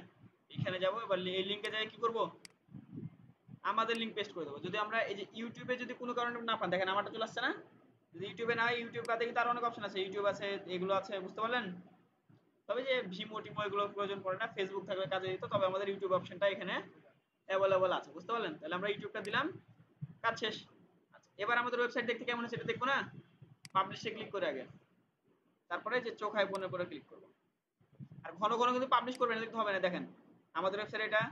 এখানে যাব। এবার এই লিংকে যাই কি করব, আমাদের লিংক পেস্ট করে দেবো। যদি আমরা এই যে ইউটিউবে যদি কোনো কারণে না পান, দেখেন আমারটা চলে আসছে না, যদি ইউটিউবে না হয়, ইউটিউব বাদে কিন্তু আরো অনেক অপশন আছে, ইউটিউব আছে, এগুলো আছে, বুঝতে পারলেন? তবে যে ভিমো টিমো এগুলো প্রয়োজন পড়ে না, ফেসবুক থাকলে কাজে দিত, তবে আমাদের ইউটিউব অপশনটা এখানে অ্যাভেলেবল আছে, বুঝতে পারলেন? তাহলে আমরা ইউটিউবটা দিলাম, কাজ শেষ। আচ্ছা, এবার আমাদের ওয়েবসাইট দেখতে কেমন হচ্ছে এটা দেখবো না, পাবলিশে ক্লিক করে আগে, তারপরে যে চোখ আইকনের উপরে ক্লিক করব। আর ঘন ঘন কিন্তু পাবলিশ করবেন দেখতে হবে না, দেখেন আমাদের ওয়েবসাইট এটা,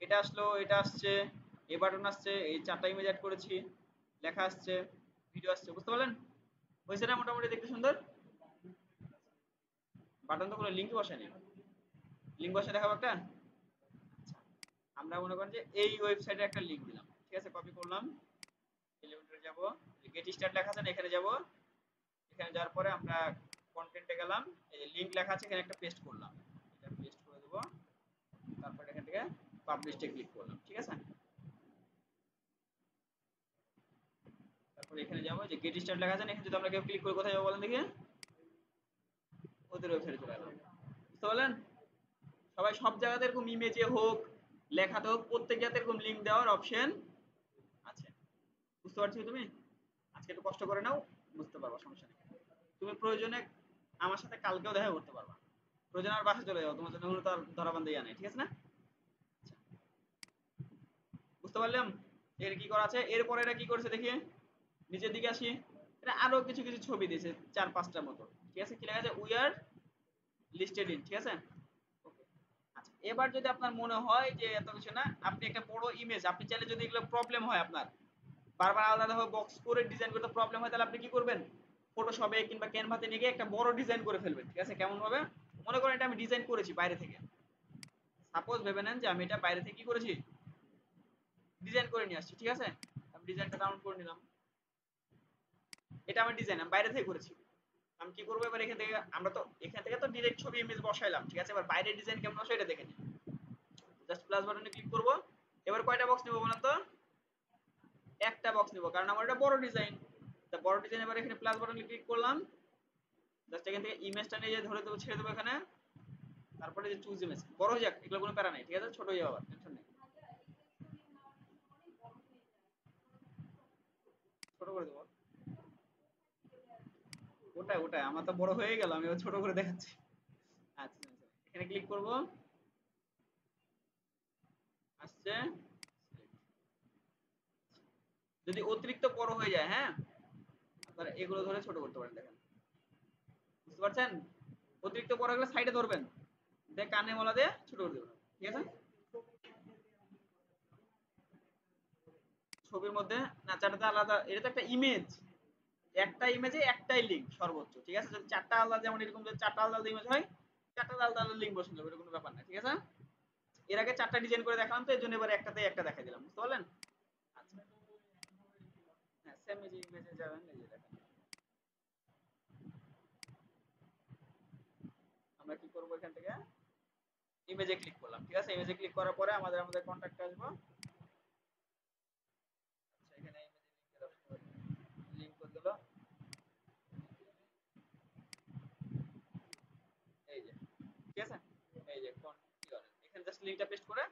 এটা আসলো, এটা আসছে, এই বাটন আসছে, এই চারটা ইমেজ অ্যাড করেছি, লেখা আসছে, ভিডিও আসছে, বুঝতে পারলেন? হয়েছে না মোটামুটি দেখতে সুন্দর? বাটন তো কোনো লিঙ্ক বসায়নি, লিঙ্ক বসে দেখাবো একটা। আচ্ছা, আমরা মনে করেন যে এই ওয়েবসাইটে একটা লিংক দিলাম, ঠিক আছে, কপি করলাম, এলিমেন্টরে যাব, গেট স্টার্ট লেখা আছে না, এখানে যাব, এখানে যাওয়ার পরে আমরা কন্টেন্টে গেলাম, এই যে লিংক লেখা আছে এখানে একটা পেস্ট করলাম, এটা পেস্ট করে দেব, তারপর এখান থেকে পাবলিশে ক্লিক করলাম, ঠিক আছে। তারপর এখানে যাব, যে গেট স্টার্ট লেখা আছে না, এখানে যদি আমরা কেউ ক্লিক করে কোথায় যাবো বলেন দেখি, ওদের ওয়েবসাইটে চলে এলাম, বুঝতে পারলেন? সবাই সব জায়গাতে এরকম ইমেজে হোক, লেখাতে হোক, প্রত্যেক জায়গাতে এরকম লিংক দেওয়ার অপশন আছে, বুঝতে পারছো তুমি? আজকে একটু কষ্ট করে নাও, বুঝতে পারবা, সমস্যা নেই। তুমি প্রয়োজনে আমার সাথে কালকেও দেখা করতে পারবা, প্রয়োজনে আমার বাসায় চলে যাও, তোমার জন্য কোনো তার ধরাবান্ধা ইয়া নেই, ঠিক আছে না? আচ্ছা, বুঝতে পারলাম এর কি করা আছে। এরপরে এটা কি করেছে দেখি, নিচের দিকে আসি, এটা আরো কিছু কিছু ছবি দিয়েছে, 4-5টার মতো, ঠিক আছে, কি লেখা আছে, উই আর লিস্টেড ইন, ঠিক আছে। ওকে, আচ্ছা, এবার যদি আপনার মনে হয় যে এত কিছু না, আপনি একটা বড় ইমেজ, আপনি চাইলে যদি এগুলো প্রবলেম হয় আপনার, বারবার আলাদাভাবে বক্স করে ডিজাইন করতে প্রবলেম হয়, তাহলে আপনি কি করবেন, ফটোশপে কিংবা ক্যানভাতে নিয়ে গিয়ে একটা বড় ডিজাইন করে ফেলবেন, ঠিক আছে। কেমন ভাবে, মনে করেন এটা আমি ডিজাইন করেছি বাইরে থেকে, সাপোজ ভেবে নেন যে আমি এটা বাইরে থেকে কি করেছি, ডিজাইন করে নিয়ে আসছি, ঠিক আছে। আমি ডিজাইনটা ডাউনলোড করে নিলাম, এটা আমার ডিজাইন আমি বাইরে থেকে করেছি। আমি কি করবো এবার, এখান থেকে আমরা তো এখান থেকে তো ডিরেক্ট ছবি ইমেজ বসাইলাম, ঠিক আছে। এবার বাইরের ডিজাইন কেমন আসে এটা দেখে নিই, জাস্ট প্লাস বাটনে ক্লিক করব। এবার কয়টা বক্স নেব বলেন তো, একটা বক্স নেব, কারণ আমার এটা বড় ডিজাইন। তা বড় ডিজাইন, এবার এখানে প্লাস বাটনে ক্লিক করলাম, জাস্ট এখান থেকে ইমেজটা নিয়ে ধরে দেবো, ছেড়ে দেবো এখানে, তারপরে যে চুজ ইমেজ, বড় হয়ে যাক, এগুলো কোনো প্যারা নাই, ঠিক আছে, ছোট হয়ে যাবে, টেনশন নেই, ছোট করে দেবো। ওটাই ওটাই, আমার তো বড় হয়ে গেল, আমি ছোট করে দেখাচ্ছি। আচ্ছা আচ্ছা, এখানে ক্লিক করব, আসছে, যদি অতিরিক্ত বড় হয়ে যায়, হ্যাঁ, আপনারা এগুলো ধরে ছোট করতে পারেন, দেখেন, বুঝতে পারছেন? অতিরিক্ত বড় হলে সাইডে ধরবেন, দেখ কানে মলা দিয়ে ছোট করে দেবেন, ঠিক আছে। ছবির মধ্যে না, চারটা আলাদা, এটা তো একটা ইমেজ, একটা ইমেজে একটাই লিঙ্ক সর্বোচ্চ, ঠিক আছে। যদি চারটা আলাদা, যেমন এরকম যদি চারটা আলাদা ইমেজ হয়, চারটা আলাদা আলাদা লিঙ্ক বসে যাবে, এটা কোনো ব্যাপার না, ঠিক আছে। এর আগে চারটা ডিজাইন করে দেখালাম, তো এর জন্য এবার একটাতে একটা দেখাই দিলাম, বুঝতে পারলেন? আচ্ছা, হ্যাঁ, সেম ইমেজে যাবেন, এই যে দেখেন, আমরা কি করব, এখান থেকে ইমেজে ক্লিক করলাম, ঠিক আছে। ইমেজে ক্লিক করার পরে আমাদের আমাদের কন্টাক্টে আসবো। আচ্ছা, এখানে ইমেজে লিংক করে দিল, এই যে, ঠিক আছে, এই যে এখানে জাস্ট লিংকটা পেস্ট করে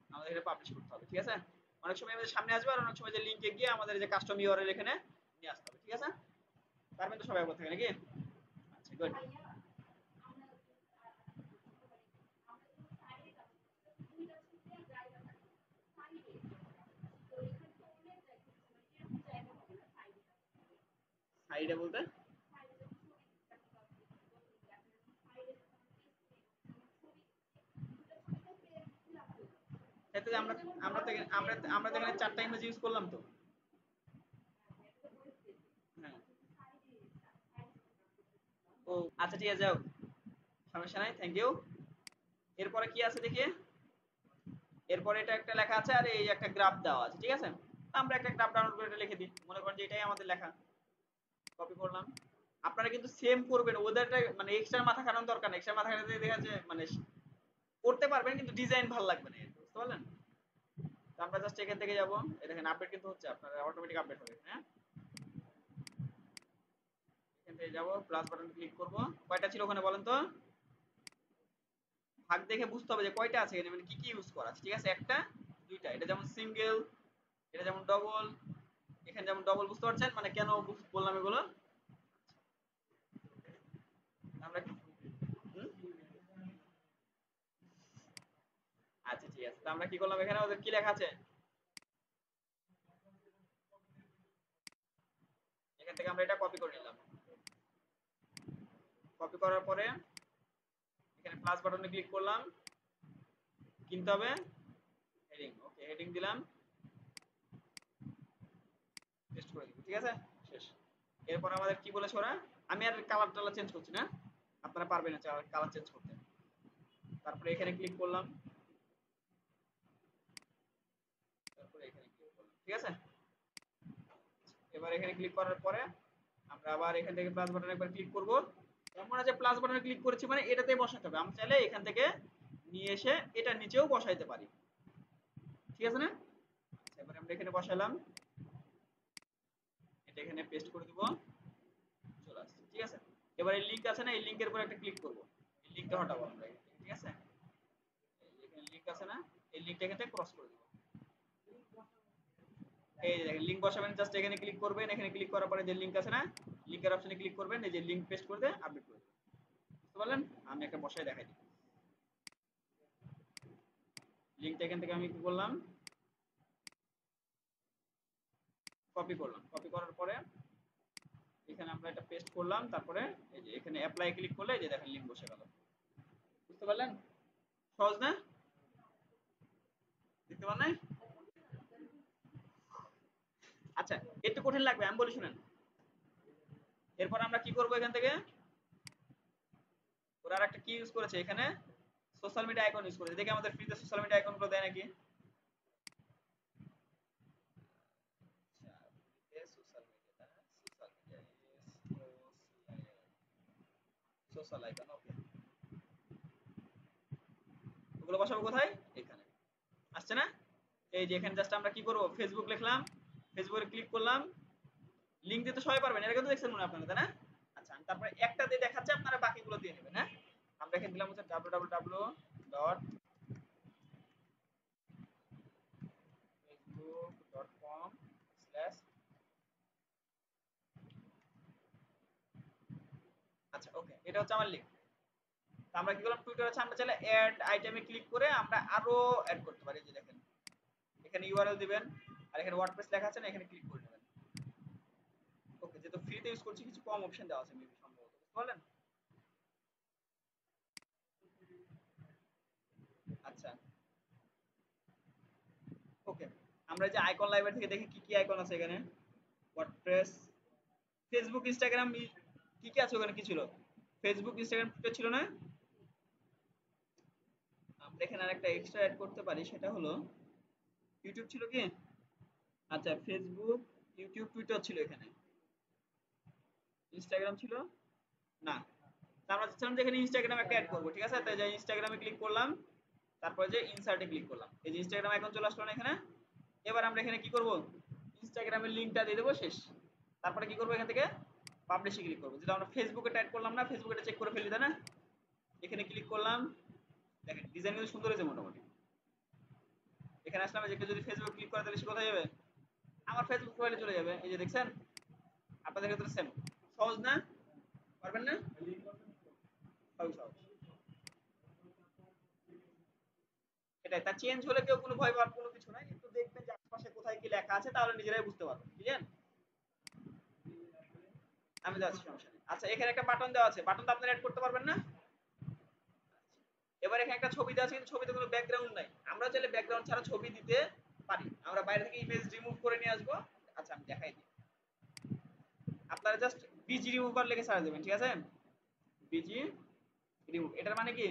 আমাদের এখানে পাবলিশ করতে হবে, ঠিক আছে। অনেক সময় আমাদের সামনে আসবে, আর অনেক সময় যে লিংকে গিয়ে আমাদের যে কাস্টম ইউআরএল এখানে নিয়ে আসতে হবে, ঠিক আছে। পারবেন তো সবাই বলতে নাকি? আচ্ছা, গুড। সাইডে বলতে, এতে আমরা আমরা তো আমরা আমরা তো এখানে চারটা ইমেজ ইউজ করলাম তো, হ্যাঁ। ও আচ্ছা, ঠিক আছে, যাও, সমস্যা নাই, থ্যাংক ইউ। এরপরে কি আছে দেখি, এরপরে এটা একটা লেখা আছে, আর এই একটা গ্রাফ দেওয়া আছে, ঠিক আছে। আমরা একটা গ্রাফ ডাউনলোড করে এটা লিখে দিই, মনে করেন যে এটাই আমাদের লেখা, কপি করলাম। আপনারা কিন্তু সেম করবেন, ওদেরটা মানে এক্সট্রা মাথা খাটানোর দরকার নেই, এক্সট্রা মাথা খাটাতে দেখা যাচ্ছে মানে করতে পারবেন, কিন্তু ডিজাইন ভালো লাগবে না, বুঝতে পারলেন? তো আমরা জাস্ট এখান থেকে যাব, এই দেখেন আপডেট কিন্তু হচ্ছে, আপনার অটোমেটিক আপডেট হবে। হ্যাঁ, এখান থেকে যাব, প্লাস বাটন ক্লিক করব। কয়টা ছিল ওখানে বলেন তো? ভাগ দেখে বুঝতে হবে যে কয়টা আছে এখানে, মানে কি কি ইউজ করা আছে। ঠিক আছে, একটা দুইটা, এটা যেমন সিঙ্গেল, এটা যেমন ডবল, এখানে যেমন ডবল। বুঝতে পারছেন মানে কেন বললাম এগুলো? আমরা হুম? আচ্ছা ঠিক আছে, তো আমরা কি করলাম, এখানে ওদের কি লেখা আছে, এখান থেকে আমরা এটা কপি করে নিলাম। কপি করার পরে এখানে প্লাস বাটনে ক্লিক করলাম, কিনতে হবে হেডিং। ওকে, হেডিং দিলাম, পেস্ট করে দিব। ঠিক আছে, শেষ। এরপর আমাদের কি বলেছে ওরা, আমি আর কালার টালার চেঞ্জ করছি না, আপনারা পারবেন না কালার চেঞ্জ করতে। তারপরে এখানে ক্লিক করলাম, তারপরে এখানে ক্লিক করলাম। ঠিক আছে, এবার এখানে ক্লিক করার পরে আমরা আবার এখান থেকে প্লাস বাটনে একবার ক্লিক করব। এমন আছে প্লাস বাটনে ক্লিক করেছি মানে এটাতে বসাতে হবে। আমরা চাইলে এখান থেকে নিয়ে এসে এটা নিচেও বসাইতে পারি। ঠিক আছে না? আচ্ছা, এবার আমরা এখানে বসালাম, এটা এখানে পেস্ট করে দিব, চলে আসছে। ঠিক আছে, এবার এই লিংক আছে না, এই লিংকের উপর একটা ক্লিক করব, এই লিংকটা হটাবো আমরা এখান থেকে। ঠিক আছে, এখানে লিংক আছে না, এই লিংকটা এখানে ক্রস করে দিব। এই যে দেখেন লিংক বসাবেন, জাস্ট এখানে ক্লিক করবেন, এখানে ক্লিক করার পরে যে লিংক আছে না, লিংকের অপশনে ক্লিক করবেন, এই যে লিংক পেস্ট করে দিয়ে আপডেট করে দিবেন। বুঝতে পারলেন? আমি একটা বসায় দেখাই দিই। লিংকটা এখান থেকে আমি কি করলাম, কপি করলাম। কপি করার পরে এখানে আমরা এটা পেস্ট করলাম, তারপরে এই যে এখানে অ্যাপ্লাই ক্লিক করলে এই যে দেখেন লিংক বসে গেল। বুঝতে পারলেন? সহজ না? দেখতে পান নাই? আচ্ছা, একটু কঠিন লাগবে, আমি বলি শুনেন। এরপর আমরা কি করব, এখান থেকে ওরা আরেকটা কি ইউজ করেছে, এখানে সোশ্যাল মিডিয়া আইকন ইউজ করেছে। দেখি আমাদের ফ্রিতে সোশ্যাল মিডিয়া আইকন গুলো দেয় নাকি। সোশ্যাল মিডিয়া, সোশ্যাল আইকন, ওকে। ওগুলো বসাবো কোথায়? এখানে আসছে না, এই যে এখানে জাস্ট আমরা কি করব, ফেসবুক লিখলাম, ফেসবুকে ক্লিক করলাম। লিংক দিতে সবাই পারবেন, এটা কিন্তু দেখছেন মনে হয় আপনারা, তাই না? আচ্ছা, আমি তারপরে একটা দিয়ে দেখাচ্ছি, আপনারা বাকিগুলো দিয়ে নেবেন। হ্যাঁ, আমরা এখানে দিলাম হচ্ছে www.facebook.com/। আচ্ছা ওকে, এটা হচ্ছে আমার লিংক। আমরা কি করলাম, টুইটার আছে, আমরা চাইলে অ্যাড আইটেমে ক্লিক করে আমরা আরো অ্যাড করতে পারি। যে দেখেন এখানে ইউআরএল দিবেন, আর এখানে ওয়ার্ডপ্রেস লেখা আছে না, এখানে ক্লিক করে নেবেন। ওকে, যেহেতু ফ্রিতে ইউজ করছি কিছু কম অপশন দেওয়া আছে মেবি, সম্ভবত। বুঝতে পারলেন? আচ্ছা ওকে, আমরা যে আইকন লাইব্রেরি থেকে দেখি কি কি আইকন আছে এখানে। ওয়ার্ডপ্রেস, ফেসবুক, ইনস্টাগ্রাম, কি কি আছে ওখানে, কি ছিল? ফেসবুক, ইনস্টাগ্রাম, টুইটার ছিল না? আমরা এখানে আরেকটা এক্সট্রা অ্যাড করতে পারি, সেটা হলো ইউটিউব ছিল কি? আচ্ছা, ফেসবুক, ইউটিউব, টুইটার ছিল এখানে। ইনস্টাগ্রাম ছিল না। তা আমরা চাচ্ছিলাম যে এখানে ইনস্টাগ্রাম একটা অ্যাড করবো। ঠিক আছে, তাই যে ইনস্টাগ্রামে ক্লিক করলাম, তারপরে যে ইনসার্টে ক্লিক করলাম, এই যে ইনস্টাগ্রাম আইকন চলে আসলো না এখানে। এবার আমরা এখানে কি করব, ইনস্টাগ্রামের লিংকটা দিয়ে দেবো, শেষ। তারপরে কি করবো, এখান থেকে পাবলিশে ক্লিক করবো। যেটা আমরা ফেসবুকে অ্যাড করলাম না, ফেসবুকে চেক করে ফেলি, তাই না? এখানে ক্লিক করলাম, দেখেন ডিজাইন কিন্তু সুন্দর হয়েছে মোটামুটি। এখানে আসলাম, যে কেউ যদি ফেসবুক ক্লিক করে তাহলে সে কোথায় যাবে, আমার ফেসবুক প্রোফাইলে চলে যাবে। এই যে দেখছেন, আপনাদের ক্ষেত্রে সেম। সহজ না? পারবেন না? সহজ সহজ। এটাই, তা চেঞ্জ হলে কেউ কোনো ভয় পাওয়ার কোনো কিছু নাই, একটু দেখবেন যে আশেপাশে কোথায় কি লেখা আছে, তাহলে নিজেরাই বুঝতে পারবেন। বুঝলেন? আমি যাচ্ছি, সমস্যা নেই। আচ্ছা, এখানে একটা বাটন দেওয়া আছে, বাটনটা আপনারা অ্যাড করতে পারবেন না? এবার এখানে একটা ছবি দেওয়া আছে, কিন্তু ছবিতে কোনো ব্যাকগ্রাউন্ড নাই। আমরা চাইলে ব্যাকগ্রাউন্ড ছাড়া ছবি দিতে পারি। আমরা বাইরে থেকে ইমেজ রিমুভ করে নিয়ে আসবো। আচ্ছা, আমি দেখাই দিই। আপনারা জাস্ট বিজি রিমুভার লিখে সার্চ দেবেন। ঠিক আছে, বিজি রিমুভ, এটার মানে কি,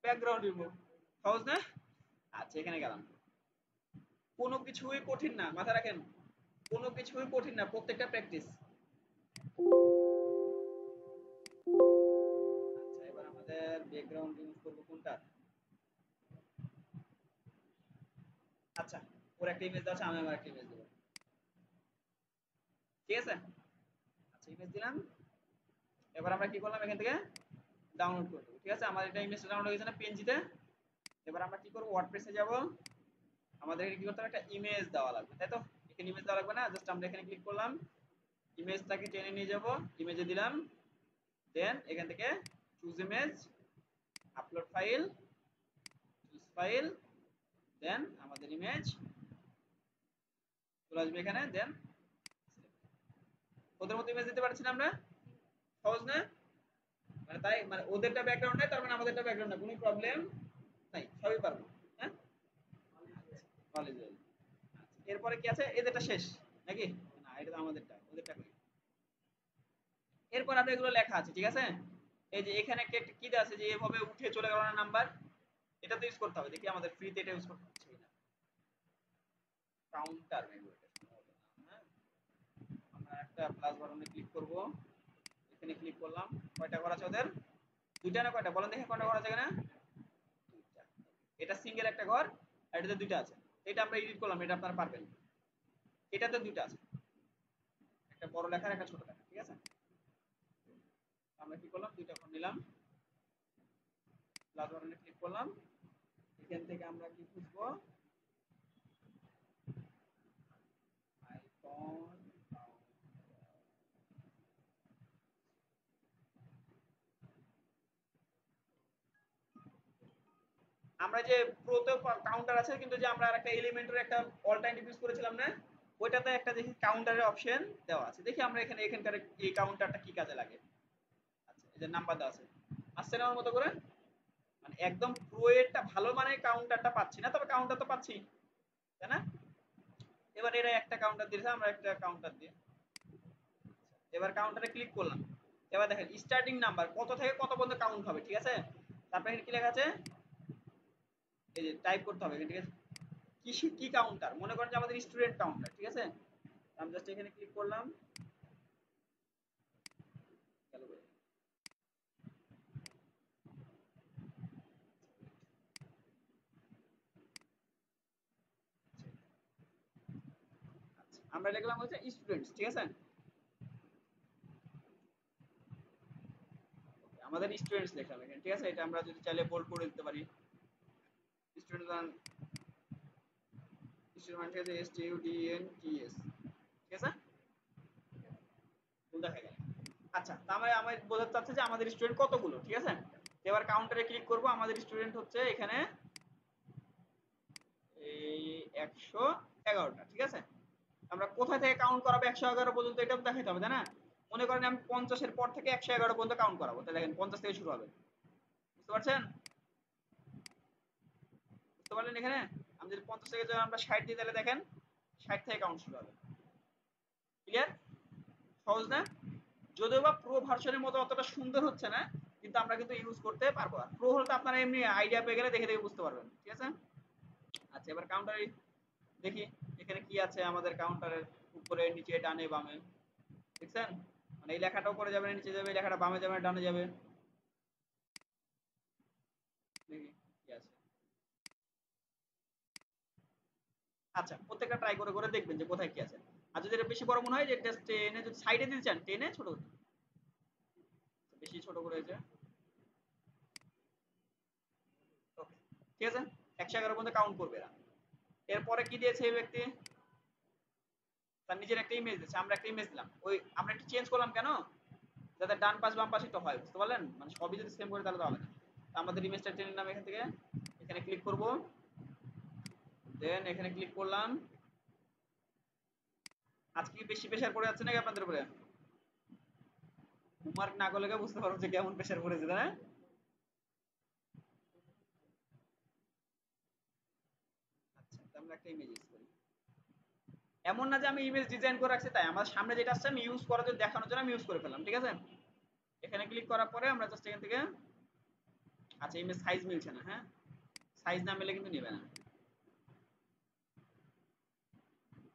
ব্যাকগ্রাউন্ড রিমুভ। সহজ না? আচ্ছা, এখানে গেলাম। কোনো কিছুই কঠিন না, মাথায় রাখেন, কোনো কিছুই কঠিন না, প্রত্যেকটা প্র্যাকটিস। আচ্ছা, এবার আমাদের ব্যাকগ্রাউন্ড রিমুভ করবো কোনটা? উপরে একটা ইমেজ দেওয়া আছে, আমি আমার একটা ইমেজ দেবো, ঠিক আছে। আচ্ছা ইমেজ দিলাম, এবার আমরা কি করলাম এখান থেকে ডাউনলোড করে দেবো, ঠিক আছে। আমার এটা ইমেজটা ডাউনলোড হয়ে গেছে না পিএনজিতে। এবার আমরা কি করবো, ওয়ার্ডপ্রেসে যাব, আমাদের কি করতে হবে, একটা ইমেজ দেওয়া লাগবে, তাই তো। এখানে ইমেজ দেওয়া লাগবে না, জাস্ট আমরা এখানে ক্লিক করলাম, ইমেজটাকে টেনে নিয়ে যাব, ইমেজে দিলাম, দেন এখান থেকে choose image, upload file, choose file, then আমাদের ইমেজ চলে আসবে এখানে, দেন ওদের মতো ইমেজ দিতে পারছি না আমরা, সহজ না? মানে তাই মানে ওদেরটা ব্যাকগ্রাউন্ড নাই, তার মানে আমাদেরটা ব্যাকগ্রাউন্ড না, কোনো প্রবলেম নাই, সবই পারবো। হ্যাঁ কলেজ, এরপরে কি আছে, এদেরটা শেষ নাকি? না এটা তো আমাদেরটা, ওদেরটা কই? এরপর আমরা এগুলো লেখা আছে, ঠিক আছে। এই যে এখানে কি দেওয়া আছে, যে এভাবে উঠে চলে গেল না নাম্বার, এটা তো ইউজ করতে হবে, দেখি আমাদের ফ্রিতে এটা ইউজ করতে হচ্ছে কিনা। কাউন্টার মেনু, এটা সম্ভবত না, হ্যাঁ। আমরা একটা প্লাস বাটনে ক্লিক করব, এখানে ক্লিক করলাম, কয়টা ঘর আছে ওদের, দুইটা না কয়টা বলেন দেখি, কয়টা ঘর আছে এখানে? দুইটা। এটা সিঙ্গেল একটা ঘর, আর এটাতে দুইটা আছে, এটা আমরা এডিট করলাম, এটা আপনারা পারবেন। এটাতে দুইটা আছে, একটা বড় লেখার একটা ছোট লেখা, ঠিক আছে। আমরা কি করলাম, দুইটা ঘর নিলাম, প্লাস বাটনে ক্লিক করলাম, এখান থেকে আমরা কি খুঁজবো, আইকন। আমরা যে প্রোতে কাউন্টার আছে, কিন্তু যে আমরা একটা এলিমেন্টের একটা অল্টারনেটিভ ইউজ করেছিলাম না, ওইটাতে একটা দেখি কাউন্টারের অপশন দেওয়া আছে, দেখি আমরা এখানে এখানকার এই কাউন্টারটা কি কাজে লাগে। আচ্ছা এই যে নাম্বার দেওয়া আছে, আসছে না আমার মতো করে, মানে একদম প্রো এরটা ভালো মানে কাউন্টারটা পাচ্ছি না, তবে কাউন্টার তো পাচ্ছি, তাই না? এবার এরা একটা কাউন্টার দিয়েছে, আমরা একটা কাউন্টার দিই, এবার কাউন্টারে ক্লিক করলাম, এবার দেখেন স্টার্টিং নাম্বার কত থেকে কত পর্যন্ত কাউন্ট হবে, ঠিক আছে। তারপরে এখানে কি লেখা আছে, এই যে টাইপ করতে হবে, ঠিক আছে। কি কি কাউন্টার, মনে করেন যে আমাদের স্টুডেন্ট কাউন্টার, ঠিক আছে। আমি জাস্ট এখানে ক্লিক করলাম, গেল কই? আচ্ছা, আমরা লিখলাম হচ্ছে স্টুডেন্টস, ঠিক আছে। আমাদের স্টুডেন্টস লিখলাম এখানে, ঠিক আছে। এটা আমরা যদি চাইলে বোল্ড করে দিতে পারি, স্টুডেন্ট, স্টুডেন্ট থেকে S T U D N T S, ঠিক আছে, ভুল দেখা গেল। আচ্ছা তাহলে আমি বোঝাতে চাচ্ছি যে আমাদের স্টুডেন্ট কতগুলো, ঠিক আছে। এবার কাউন্টারে ক্লিক করব, আমাদের স্টুডেন্ট হচ্ছে এখানে এই 111টা, ঠিক আছে। আমরা কোথা থেকে কাউন্ট করাবো 111 পর্যন্ত, এটাও দেখাতে হবে, তাই না? মনে করেন আমি 50 এর পর থেকে 111 পর্যন্ত কাউন্ট করাবো, তাহলে দেখেন 50 থেকে শুরু হবে, বুঝতে পারছেন? বুঝতে পারলেন? এখানে আমি যদি 50 থেকে যদি আমরা 60 দিই, তাহলে দেখেন 60 থেকে কাউন্ট শুরু হবে। ক্লিয়ার? সহজ না? যদিও বা প্রো ভার্সনের মতো অতটা সুন্দর হচ্ছে না, কিন্তু আমরা কিন্তু ইউজ করতে পারবো। আর প্রো হলে তো আপনারা এমনি আইডিয়া পেয়ে গেলে দেখে দেখে বুঝতে পারবেন, ঠিক আছে। আচ্ছা এবার কাউন্টারে দেখি এখানে কি আছে আমাদের কাউন্টারের উপরে, নিচে, ডানে, বামে, দেখছেন? মানে এই লেখাটা উপরে যাবে, নিচে যাবে, এই লেখাটা বামে যাবে, ডানে যাবে, দেখি কি আছে। আচ্ছা প্রত্যেকটা ট্রাই করে করে দেখবেন যে কোথায় কি আছে। আর যদি এটা বেশি বড় মনে হয়, যে জাস্ট টেনে যদি সাইডে দিতে চান, টেনে ছোট করতে, বেশি ছোট করে যে, ওকে, ঠিক আছে। 111 পর্যন্ত কাউন্ট করবে এরা। এরপরে কি দিয়েছে এই ব্যক্তি, তার নিজের একটা ইমেজ দিয়েছে, আমরা একটা ইমেজ দিলাম, ওই আমরা একটু চেঞ্জ করলাম কেন, যাতে ডান পাশ বাম পাশে একটু হয়, বুঝতে পারলেন? মানে সবই যদি সেম করে তাহলে তো হবে না। আমাদের ইমেজটা টেনে নিলাম এখান থেকে, এখানে ক্লিক করব, দেন এখানে ক্লিক করলাম। আজকে কি বেশি প্রেশার পড়ে যাচ্ছে নাকি আপনাদের উপরে? হোমওয়ার্ক না করলে বুঝতে পারবো যে কেমন প্রেশার পড়েছে, তাই না? আচ্ছা আমরা একটা ইমেজ ইউজ করি, এমন না যে আমি ইমেজ ডিজাইন করে রাখছি তাই, আমার সামনে যেটা আসছে আমি ইউজ করার জন্য, দেখানোর জন্য আমি ইউজ করে ফেললাম, ঠিক আছে। এখানে ক্লিক করার পরে আমরা জাস্ট এখান থেকে, আচ্ছা ইমেজ সাইজ মিলছে না, হ্যাঁ সাইজ না মিলে কিন্তু নেবে না।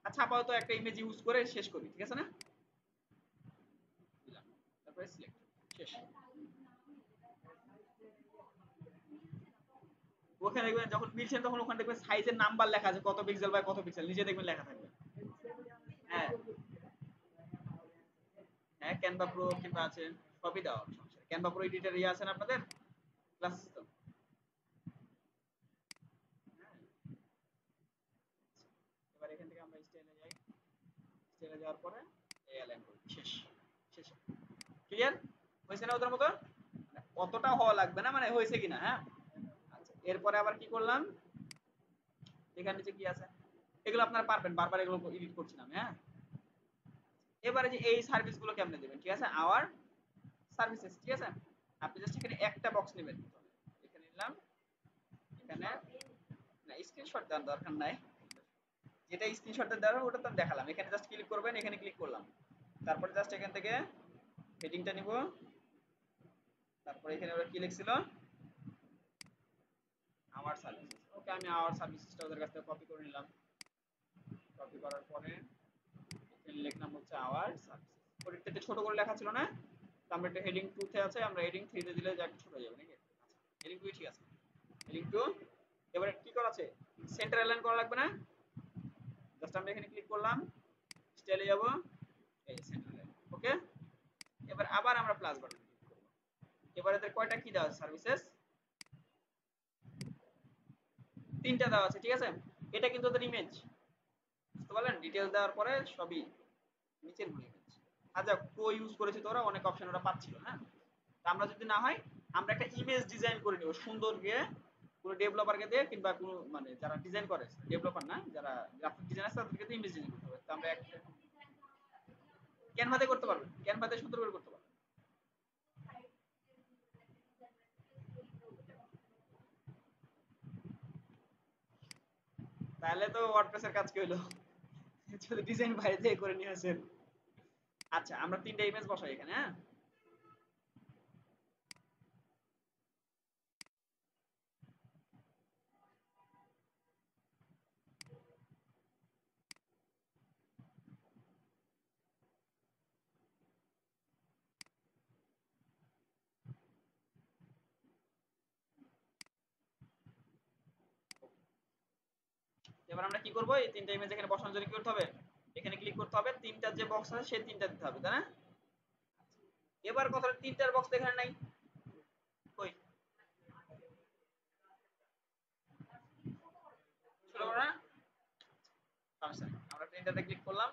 আচ্ছা আপাতত একটা ইমেজ ইউজ করে শেষ করি, ঠিক আছে না? দিলাম, তারপরে সিলেক্ট, শেষ। ওখানে দেখবেন যখন মিলছেন তখন ওখানে দেখবেন সাইজের নাম্বার লেখা আছে, কত পিক্সেল বাই কত পিক্সেল নিচে দেখবেন লেখা থাকবে। হ্যাঁ হ্যাঁ, ক্যানভা প্রো কিংবা আছে, সবই দেওয়া সমস্যা। ক্যানভা প্রো এডিটর ইয়ে আছে না আপনাদের ক্লাস তো? এবার এখান থেকে আমরা স্টাইলে যাই, স্টাইলে যাওয়ার পরে এই অ্যালাইন করি, শেষ। শেষ, ক্লিয়ার হয়েছে না ওদের মতো? মানে অতটা হওয়া লাগবে না, মানে হয়েছে কিনা, হ্যাঁ। আচ্ছা, এরপরে আবার কি করলাম, এখানে নিচে কি আছে এগুলো আপনারা পারবেন, বারবার এগুলো এডিট করছি না আমি, হ্যাঁ। এবারে যে এই সার্ভিস গুলো কেমনে দেবেন, ঠিক আছে, আওয়ার সার্ভিসেস, ঠিক আছে। আপনি জাস্ট এখানে একটা বক্স নেবেন, এখানে নিলাম, এখানে না স্ক্রিনশট দেওয়ার দরকার নাই, যেটা স্ক্রিনশট দেওয়ার ওটা তো দেখালাম। এখানে জাস্ট ক্লিক করবেন, এখানে ক্লিক করলাম, তারপরে জাস্ট এখান থেকে হেডিংটা নিব, তারপরে এখানে ওরা কি লিখছিল, আওয়ার সার্ভিসেস। ওকে, আমি আওয়ার সার্ভিসেসটা ওদের কাছ থেকে কপি করে নিলাম। কপি করার পরে এখানে লিখলাম হচ্ছে আওয়ার সার্ভিসেস। ওটা একটু ছোট করে লেখা ছিল না, তো আমরা একটা হেডিং 2 তে আছে, আমরা হেডিং 3 তে দিলে যা একটু ছোট হয়ে যাবে নাকি? আচ্ছা, হেডিং 2 ঠিক আছে। হেডিং 2 এবারে কি করা আছে, সেন্টার অ্যালাইন করা লাগবে না, জাস্ট আমরা এখানে ক্লিক করলাম, স্টাইলে যাব, এই সেন্টার অ্যালাইন, ওকে। এবার আবার আমরা প্লাস বাটন ক্লিক করব। এবারে এদের কয়টা কি দেওয়া আছে সার্ভিসেস, তিনটা দেওয়া আছে, ঠিক আছে। এটা কিন্তু ওদের ইমেজ, বুঝতে পারলেন, ডিটেইলস দেওয়ার পরে সবই নিচের গুলো ইমেজ। আচ্ছা, প্রো ইউজ করেছে তো ওরা, অনেক অপশন ওরা পাচ্ছিল, হ্যাঁ। তো আমরা যদি না হয় আমরা একটা ইমেজ ডিজাইন করে নিব সুন্দর গিয়ে, কোনো ডেভেলপারকে দিয়ে কিংবা কোনো মানে যারা ডিজাইন করে, ডেভেলপার না, যারা গ্রাফিক ডিজাইনার তাদেরকে দিয়ে ইমেজ ডিজাইন করতে হবে। তো আমরা একটা ক্যানভাতে করতে পারবেন, ক্যানভাতে সুন্দর করে করতে পারবেন। তাহলে তো ওয়ার্ডপ্রেসের কাজ কি হলো, যদি ডিজাইন বাইরে থেকে করে নিয়ে আসেন। আচ্ছা, আমরা তিনটা ইমেজ বসাই এখানে, হ্যাঁ। এবার আমরা কি করব, এই তিনটা ইমেজ এখানে বসানোর জন্য কি করতে হবে, এখানে ক্লিক করতে হবে, তিনটা যে বক্স আছে সেই তিনটা দিতে হবে, তাই না? এবার কথা, তিনটার বক্স এখানে নাই, কই ছিল না? সমস্যা নেই, আমরা প্রিন্টারটা ক্লিক করলাম,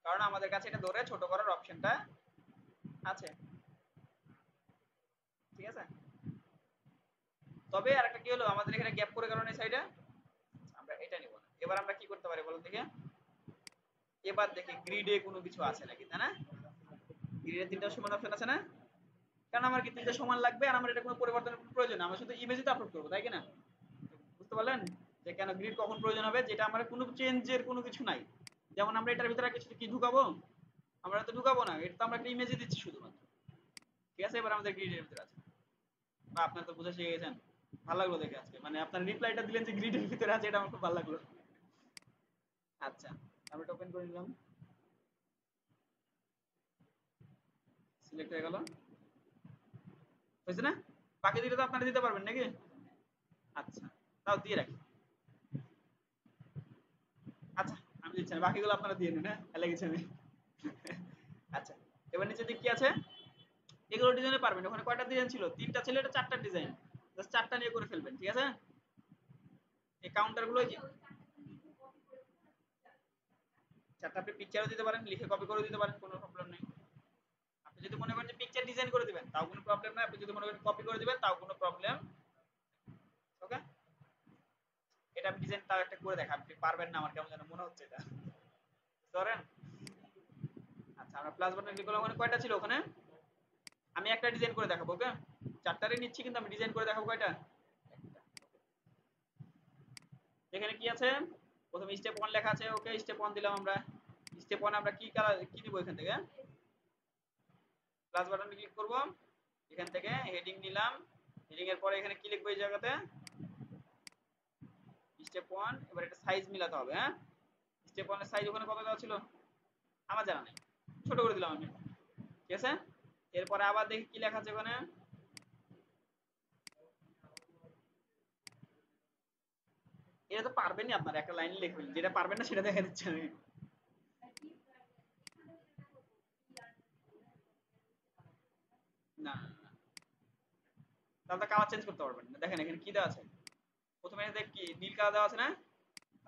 কারণ আমাদের কাছে এটা ধরে ছোট করার অপশনটা আছে, ঠিক আছে। তবে আরেকটা কি হলো, আমাদের এখানে গ্যাপ পড়ে গেল না এই সাইডে, আমরা এটা নিব না। এবার আমরা কি করতে পারি বলো দেখে, এবার দেখি গ্রিডে কোনো কিছু আছে নাকি, তাই না? গ্রিডে তিনটা সমান অপশন আছে না, কারণ আমার কি তিনটা সমান লাগবে, আর আমার এটা কোনো পরিবর্তনের কোনো প্রয়োজন নেই, আমরা শুধু ইমেজই তো আপলোড করবো, তাই কি না? বুঝতে পারলেন যে কেন গ্রিড কখন প্রয়োজন হবে, যেটা আমার কোনো চেঞ্জের কোনো কিছু নাই। যেমন আমরা এটার ভিতরে কিছু কি ঢুকাবো, আমরা তো ঢুকাবো না, এটা তো আমরা একটা ইমেজই দিচ্ছি শুধুমাত্র, ঠিক আছে। এবার আমাদের গ্রিডের ভিতরে আছে, বা আপনারা তো বুঝে শিখে গেছেন। ভালো লাগলো দেখে আজকে, মানে আপনার রিপ্লাইটা দিলেন যে গ্রিডের ভিতরে আছে, এটা আমার খুব ভালো লাগলো। আচ্ছা, আমি এটা ওপেন করে নিলাম, সিলেক্ট হয়ে গেল, হয়েছে না? বাকি দুটো তো আপনারা দিতে পারবেন নাকি? আচ্ছা, তাও দিয়ে রাখি। আচ্ছা, আমি দিচ্ছি না, বাকিগুলো আপনারা দিয়ে নিন, হ্যাঁ, লেগেছে আমি। আচ্ছা, এবার নিচে দিক কি আছে, এগুলো ডিজাইনে পারবেন। ওখানে কয়টা ডিজাইন ছিল, তিনটা ছিল, এটা চারটা ডিজাইন, জাস্ট চারটা নিয়ে করে ফেলবেন, ঠিক আছে। এই কাউন্টার গুলো চারটা আপনি পিকচারও দিতে পারেন, লিখে কপি করে দিতে পারেন, কোনো প্রবলেম নেই। আপনি যদি মনে করেন যে পিকচার ডিজাইন করে দিবেন তাও কোনো প্রবলেম নাই, আপনি যদি মনে করেন কপি করে দিবেন তাও কোনো প্রবলেম, ওকে। এটা আমি ডিজাইন তাও একটা করে দেখা, আপনি পারবেন না আমার কেমন যেন মনে হচ্ছে এটা, ধরেন। আচ্ছা, আমরা প্লাস বাটন ক্লিক করলাম, ওখানে কয়টা ছিল, ওখানে আমি একটা ডিজাইন করে দেখাবো, ওকে। চারটারই নিচ্ছি, কিন্তু আমি ডিজাইন করে দেখাবো কয়টা, একটা। এখানে কি আছে, প্রথমে স্টেপ 1 লেখা আছে, ওকে, স্টেপ 1 দিলাম আমরা। স্টেপ 1 আমরা কি কালার কি দিব, এখান থেকে প্লাস বাটনে ক্লিক করব, এখান থেকে হেডিং নিলাম, হেডিং এর পরে এখানে কি লিখবো এই জায়গাতে, স্টেপ 1। এবার এটা সাইজ মিলাতে হবে, হ্যাঁ। স্টেপ 1 এর সাইজ ওখানে কত দেওয়া ছিল আমার জানা নেই, ছোট করে দিলাম আমি, ঠিক আছে। এরপরে আবার দেখি কি লেখা আছে ওখানে, এটা তো পারবেনই, আপনারা একটা লাইনে লিখবেন, যেটা পারবেন না সেটা দেখা দিচ্ছে আমি। না না না, তাহলে তো কালার চেঞ্জ করতে পারবেন না। দেখেন এখানে কি দেওয়া আছে, প্রথমে দেখ কি নীল কালার দেওয়া আছে না,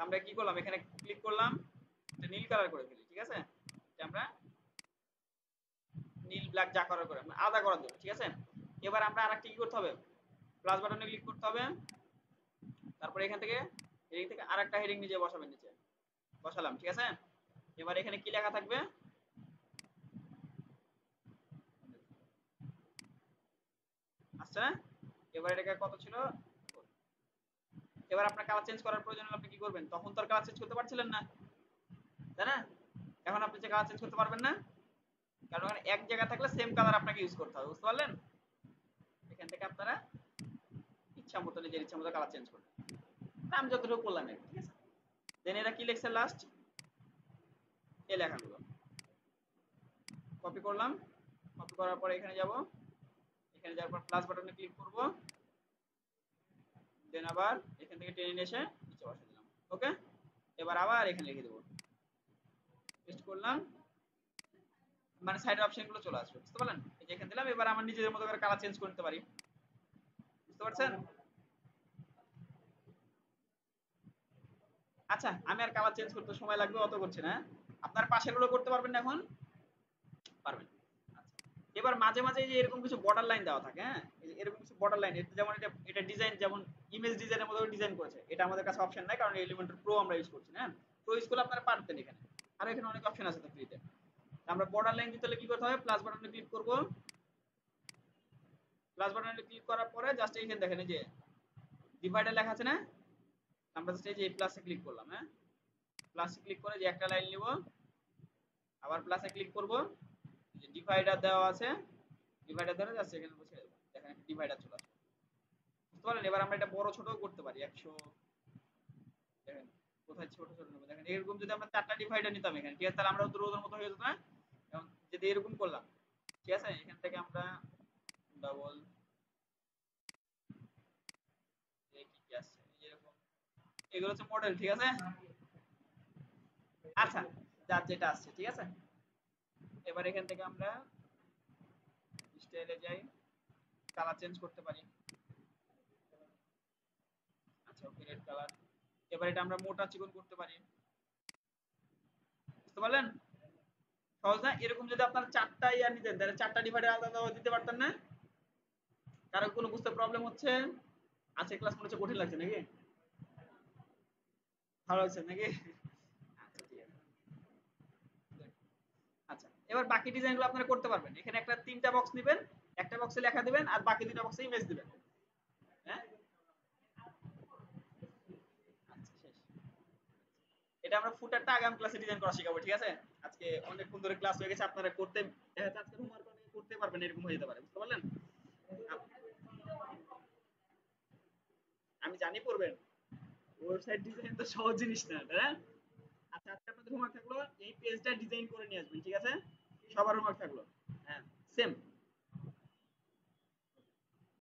আমরা কি করলাম এখানে ক্লিক করলাম, এটা নীল কালার করে ফেলি, ঠিক আছে, এটা আমরা নীল ব্ল্যাক যা করার করে আলাদা করার জন্য, ঠিক আছে। এবার আমরা আরেকটা কি করতে হবে, প্লাস বাটনে ক্লিক করতে হবে, তারপরে এখান থেকে হেডিং থেকে আরেকটা হেডিং নিজে বসাবেন, নিচে বসালাম, ঠিক আছে। এবার এখানে কি লেখা থাকবে, আসছে না, এবার এটাকে কত ছিল, এবার আপনার কালার চেঞ্জ করার প্রয়োজন হলে আপনি কি করবেন, তখন তো আর কালার চেঞ্জ করতে পারছিলেন না, তাই না, এখন আপনি যে কালার চেঞ্জ করতে পারবেন না, কারণ এখানে এক জায়গা থাকলে সেম কালার আপনাকে ইউজ করতে হবে, বুঝতে পারলেন। এখান থেকে আপনারা ইচ্ছা মতো নিজের ইচ্ছা মতো কালার চেঞ্জ করবেন, আমি যতটুকু করলাম আর কি, ঠিক আছে। দেন এরা কি লিখছে লাস্ট, এই লেখাগুলো কপি করলাম, কপি করার পরে এখানে যাব, এখানে যাওয়ার পর প্লাস বাটনে ক্লিক করব, দেন আবার এখান থেকে টেনে নিয়ে এসে নিচে বসে দিলাম, ওকে। এবার আবার এখানে লিখে দেবো, পেস্ট করলাম, মানে সাইডের অপশন গুলো চলে আসবে, বুঝতে পারলেন। এই যে এখানে দিলাম, এবার আমার নিজের মতো করে কালার চেঞ্জ করতে পারি, বুঝতে পারছেন। আচ্ছা আমি আর কালার চেঞ্জ করতে সময় লাগবে অত করছি না, আপনার পাশের গুলো করতে পারবেন না এখন, পারবেন। আচ্ছা, এবার মাঝে মাঝে এই যে এরকম কিছু বর্ডার লাইন দেওয়া থাকে, হ্যাঁ, এই যে এরকম কিছু বর্ডার লাইন, যেমন এটা এটা ডিজাইন, যেমন ইমেজ ডিজাইনের মতো ডিজাইন করেছে, এটা আমাদের কাছে অপশন নাই কারণ এলিমেন্টর প্রো আমরা ইউজ করছি না, প্রো ইউজ করলে আপনারা পারতেন এখানে, আর এখানে অনেক অপশন আছে তো ফ্রিতে। আমরা বর্ডার লাইন দিতে হলে কি করতে হবে, প্লাস বাটনে ক্লিক করব, প্লাস বাটনে ক্লিক করার পরে জাস্ট এইখানে দেখেন এই যে ডিভাইডার লেখা আছে না, আমরা জাস্ট এই যে প্লাসে ক্লিক করলাম, হ্যাঁ, প্লাসে ক্লিক করে যে একটা লাইন নিব, আবার প্লাসে ক্লিক করব, যে ডিভাইডার দেওয়া আছে, ডিভাইডার ধরে জাস্ট এখানে বসে দেব, দেখেন ডিভাইডার চলে আসবে, বুঝতে পারলেন। এবার আমরা এটা বড় ছোটও করতে পারি, 100, দেখেন কোথায় ছোট ছোট নেব, দেখেন এরকম যদি আমরা চারটা ডিভাইডার নিতাম এখানে, ঠিক আছে, তাহলে আমরা দ্রুতর মতো হয়ে যেত না, এবং যদি এরকম করলাম, ঠিক আছে, এখান থেকে আমরা ডাবল কি কি আসছে এরকম, এগুলো হচ্ছে মডেল, ঠিক আছে। আচ্ছা, যার যেটা আসছে, ঠিক আছে। এবার এখান থেকে আমরা স্টাইলে যাই, কালার চেঞ্জ করতে পারি, আচ্ছা ওকে রেড কালার। এবার এটা আমরা মোটা চিকন করতে পারি, বুঝতে পারলেন, সহজ না। এরকম যদি আপনার চারটা ইয়ার নিতেন তাহলে চারটা ডিভাইডার আলাদা আলাদা দিতে পারতেন না। কারো কোনো বুঝতে প্রবলেম হচ্ছে, আজকে ক্লাস মনে হচ্ছে কঠিন লাগছে নাকি, ভালো লাগছে নাকি, আচ্ছা ঠিক আছে। আচ্ছা এবার বাকি ডিজাইনগুলো আপনারা করতে পারবেন, এখানে একটা তিনটা বক্স নেবেন, একটা বক্সে লেখা দিবেন আর বাকি দুটো বক্সে ইমেজ দিবেন, হ্যাঁ, আচ্ছা শেষ। এটা আমরা ফুটারটা আগাম ক্লাসে ডিজাইন করা শিখাবো, ঠিক আছে। আজকে অনেকক্ষণ ধরে ক্লাস হয়ে গেছে, আপনারা করতে দেখা যাচ্ছে আজকে হোমওয়ার্ক অনেকে করতে পারবেন, এরকম হয়ে যেতে পারে, বুঝতে পারলেন। আমি জানি পড়বেন, ওয়েবসাইট ডিজাইন তো সহজ জিনিস না, তাই না। আচ্ছা আপনাদের হোমওয়ার্ক থাকলো এই পেজটা ডিজাইন করে নিয়ে আসবেন, ঠিক আছে, সবার হোমওয়ার্ক থাকলো, হ্যাঁ সেম